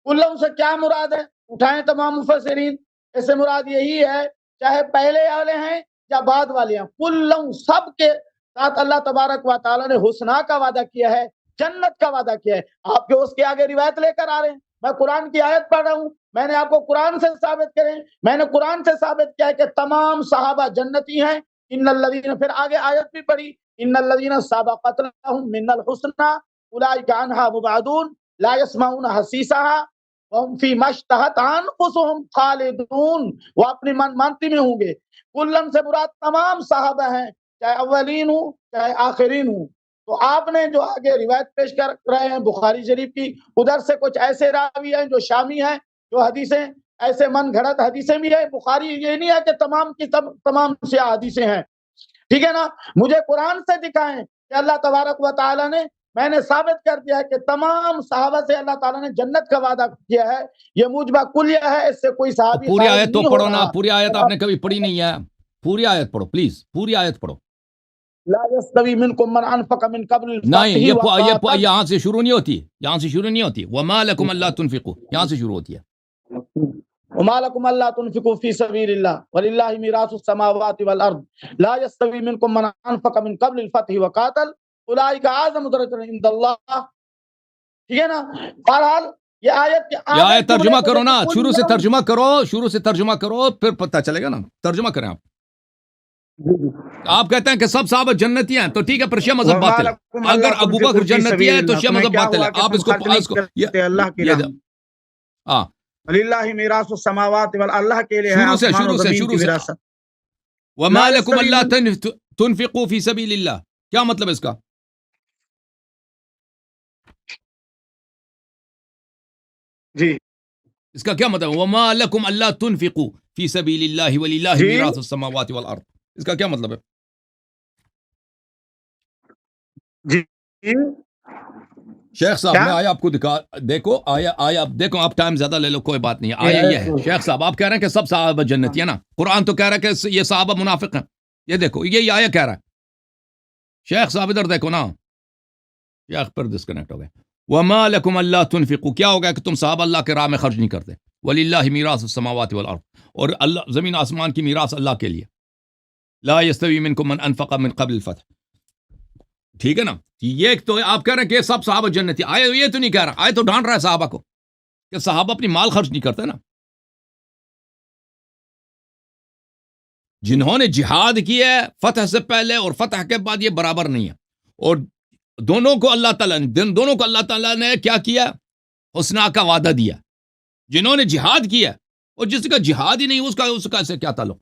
کلوں سے کیا مراد ہے؟ اٹھائیں تمام مفسرین. اس سے مراد یہی ہے چاہے پہلے والے ہیں یا بعد والے ہیں، کلوں سب کے ساتھ اللہ تبارک و تعالیٰ نے حسنا کا وعدہ کیا ہے، جنت کا وعدہ کیا ہے. آپ کے اس کے آگے روایت لے کر آ رہے ہیں. میں قرآن کی آیت پڑھ رہا ہوں، میں نے آپ کو قرآن سے ثابت کریں، میں نے قرآن سے ثابت کیا ہے کہ تمام صحابہ جنتی ہیں. ان الذین، پھر آگے آیت بھی پڑھی، ان الذین سبقت لهم من الحسنى اولئک عنها مبعدون لا يسمعون حسیسها وهم فيما اشتهت انفسهم خالدون. وہ اپنی من مانتی میں ہوں گے. کلن سے مراد تمام صحابہ ہیں، چاہے اولین ہوں چاہے آخرین ہوں. تو آپ نے جو آگے روایت پیش کر رہے ہیں بخاری شریف کی، ادھر سے کچھ ایسے راوی ہیں جو شامی ہیں، جو حدیثیں ایسے من گھڑت حدیثیں بھی ہیں. بخاری یہ نہیں ہے کہ تمام کی تمام سیاہ حدیثیں ہیں، ٹھیک ہے نا. مجھے قرآن سے دکھائیں کہ اللہ تبارک و تعالیٰ نے میں نے ثابت کر دیا ہے کہ تمام صحابہ سے اللہ تعالیٰ نے جنت کا وعدہ کیا ہے. یہ موجبہ کلیہ ہے, اس سے کوئی صحابی پوری خارج آیت تو نہیں ہو پڑھو نا, رہا. پوری آیت آپ نے کبھی پڑھی نہیں ہے, پوری آیت پڑھو پلیز, پوری آیت پڑھو. لا يستوي منكم من انفق من قبل نہیں, الفتح یہ وقاتل. یہاں سے شروع نہیں ہوتی, یہاں سے شروع نہیں ہوتی. وما لکم اللہ تنفقوا, یہاں سے شروع ہوتی ہے. وما لكم الا تنفقوا في سبيل الله ولله ميراث السماوات والارض لا يستوي منكم من انفق من قبل الفتح وقاتل اولئك اعظم درجة عند الله. ٹھیک ہے نا. بہرحال یہ آیت یہ آیت ترجمہ کرو نا, شروع سے ترجمہ کرو, شروع سے ترجمہ کرو, پھر پتہ چلے گا نا. ترجمہ کریں آپ. آپ کہتے ہیں کہ سب صحابہ جنتی ہیں, تو ٹھیک ہے, پر شیعہ مذہب باطل ہے. اگر ابو بکر جنتی ہے تو شیعہ مذہب باطل ہے. آپ اس کو اللہ کی راہ. ہاں, وللہ میراث السماوات والارض, اللہ کے لیے ہے شروع سے آسمان و شروع سے زمین شروع کی سے. وراثت. وما لکم اللہ تنفقوا فی سبیل اللہ, کیا مطلب اس کا؟ جی اس کا کیا مطلب؟ وما لکم اللہ تنفقوا فی سبیل اللہ وللہ جی میراث السماوات والارض, اس کا کیا مطلب ہے؟ جی شیخ صاحب کیا؟ میں آیا آپ کو دکھا, دیکھو آیا آپ دیکھو, آپ ٹائم زیادہ لے لو, کوئی بات نہیں ہے. آیا یہ ہے شیخ صاحب, آپ کہہ رہے ہیں کہ سب صحابہ جنتی ہے نا, قرآن تو کہہ رہا ہے کہ یہ صحابہ منافق ہیں. یہ دیکھو, یہ آیا کہہ رہا ہے. شیخ صاحب ادھر دیکھو نا, شیخ پر ڈسکنیکٹ ہو گئے. وما لکم اللہ تنفقوا, کیا ہو گیا کہ تم صحابہ اللہ کے راہ میں خرچ نہیں کرتے. وللہ میراث السماوات والارض, اور اللہ زمین آسمان کی میراث اللہ کے لیے. لا یستوی منکم من انفق من قبل الفتح. ٹھیک ہے نا. یہ تو آپ کہہ رہے ہیں کہ سب صحابہ جنتی. آئے یہ تو نہیں کہہ رہا, آئے تو ڈانٹ رہا ہے صحابہ کو کہ صحابہ اپنی مال خرچ نہیں کرتے نا. جنہوں نے جہاد کیا ہے فتح سے پہلے اور فتح کے بعد, یہ برابر نہیں ہے. اور دونوں کو اللہ تعالیٰ نے کیا کیا؟ حسنہ کا وعدہ دیا. جنہوں نے جہاد کیا, اور جس کا جہاد ہی نہیں اس کا سے کیا تعلق؟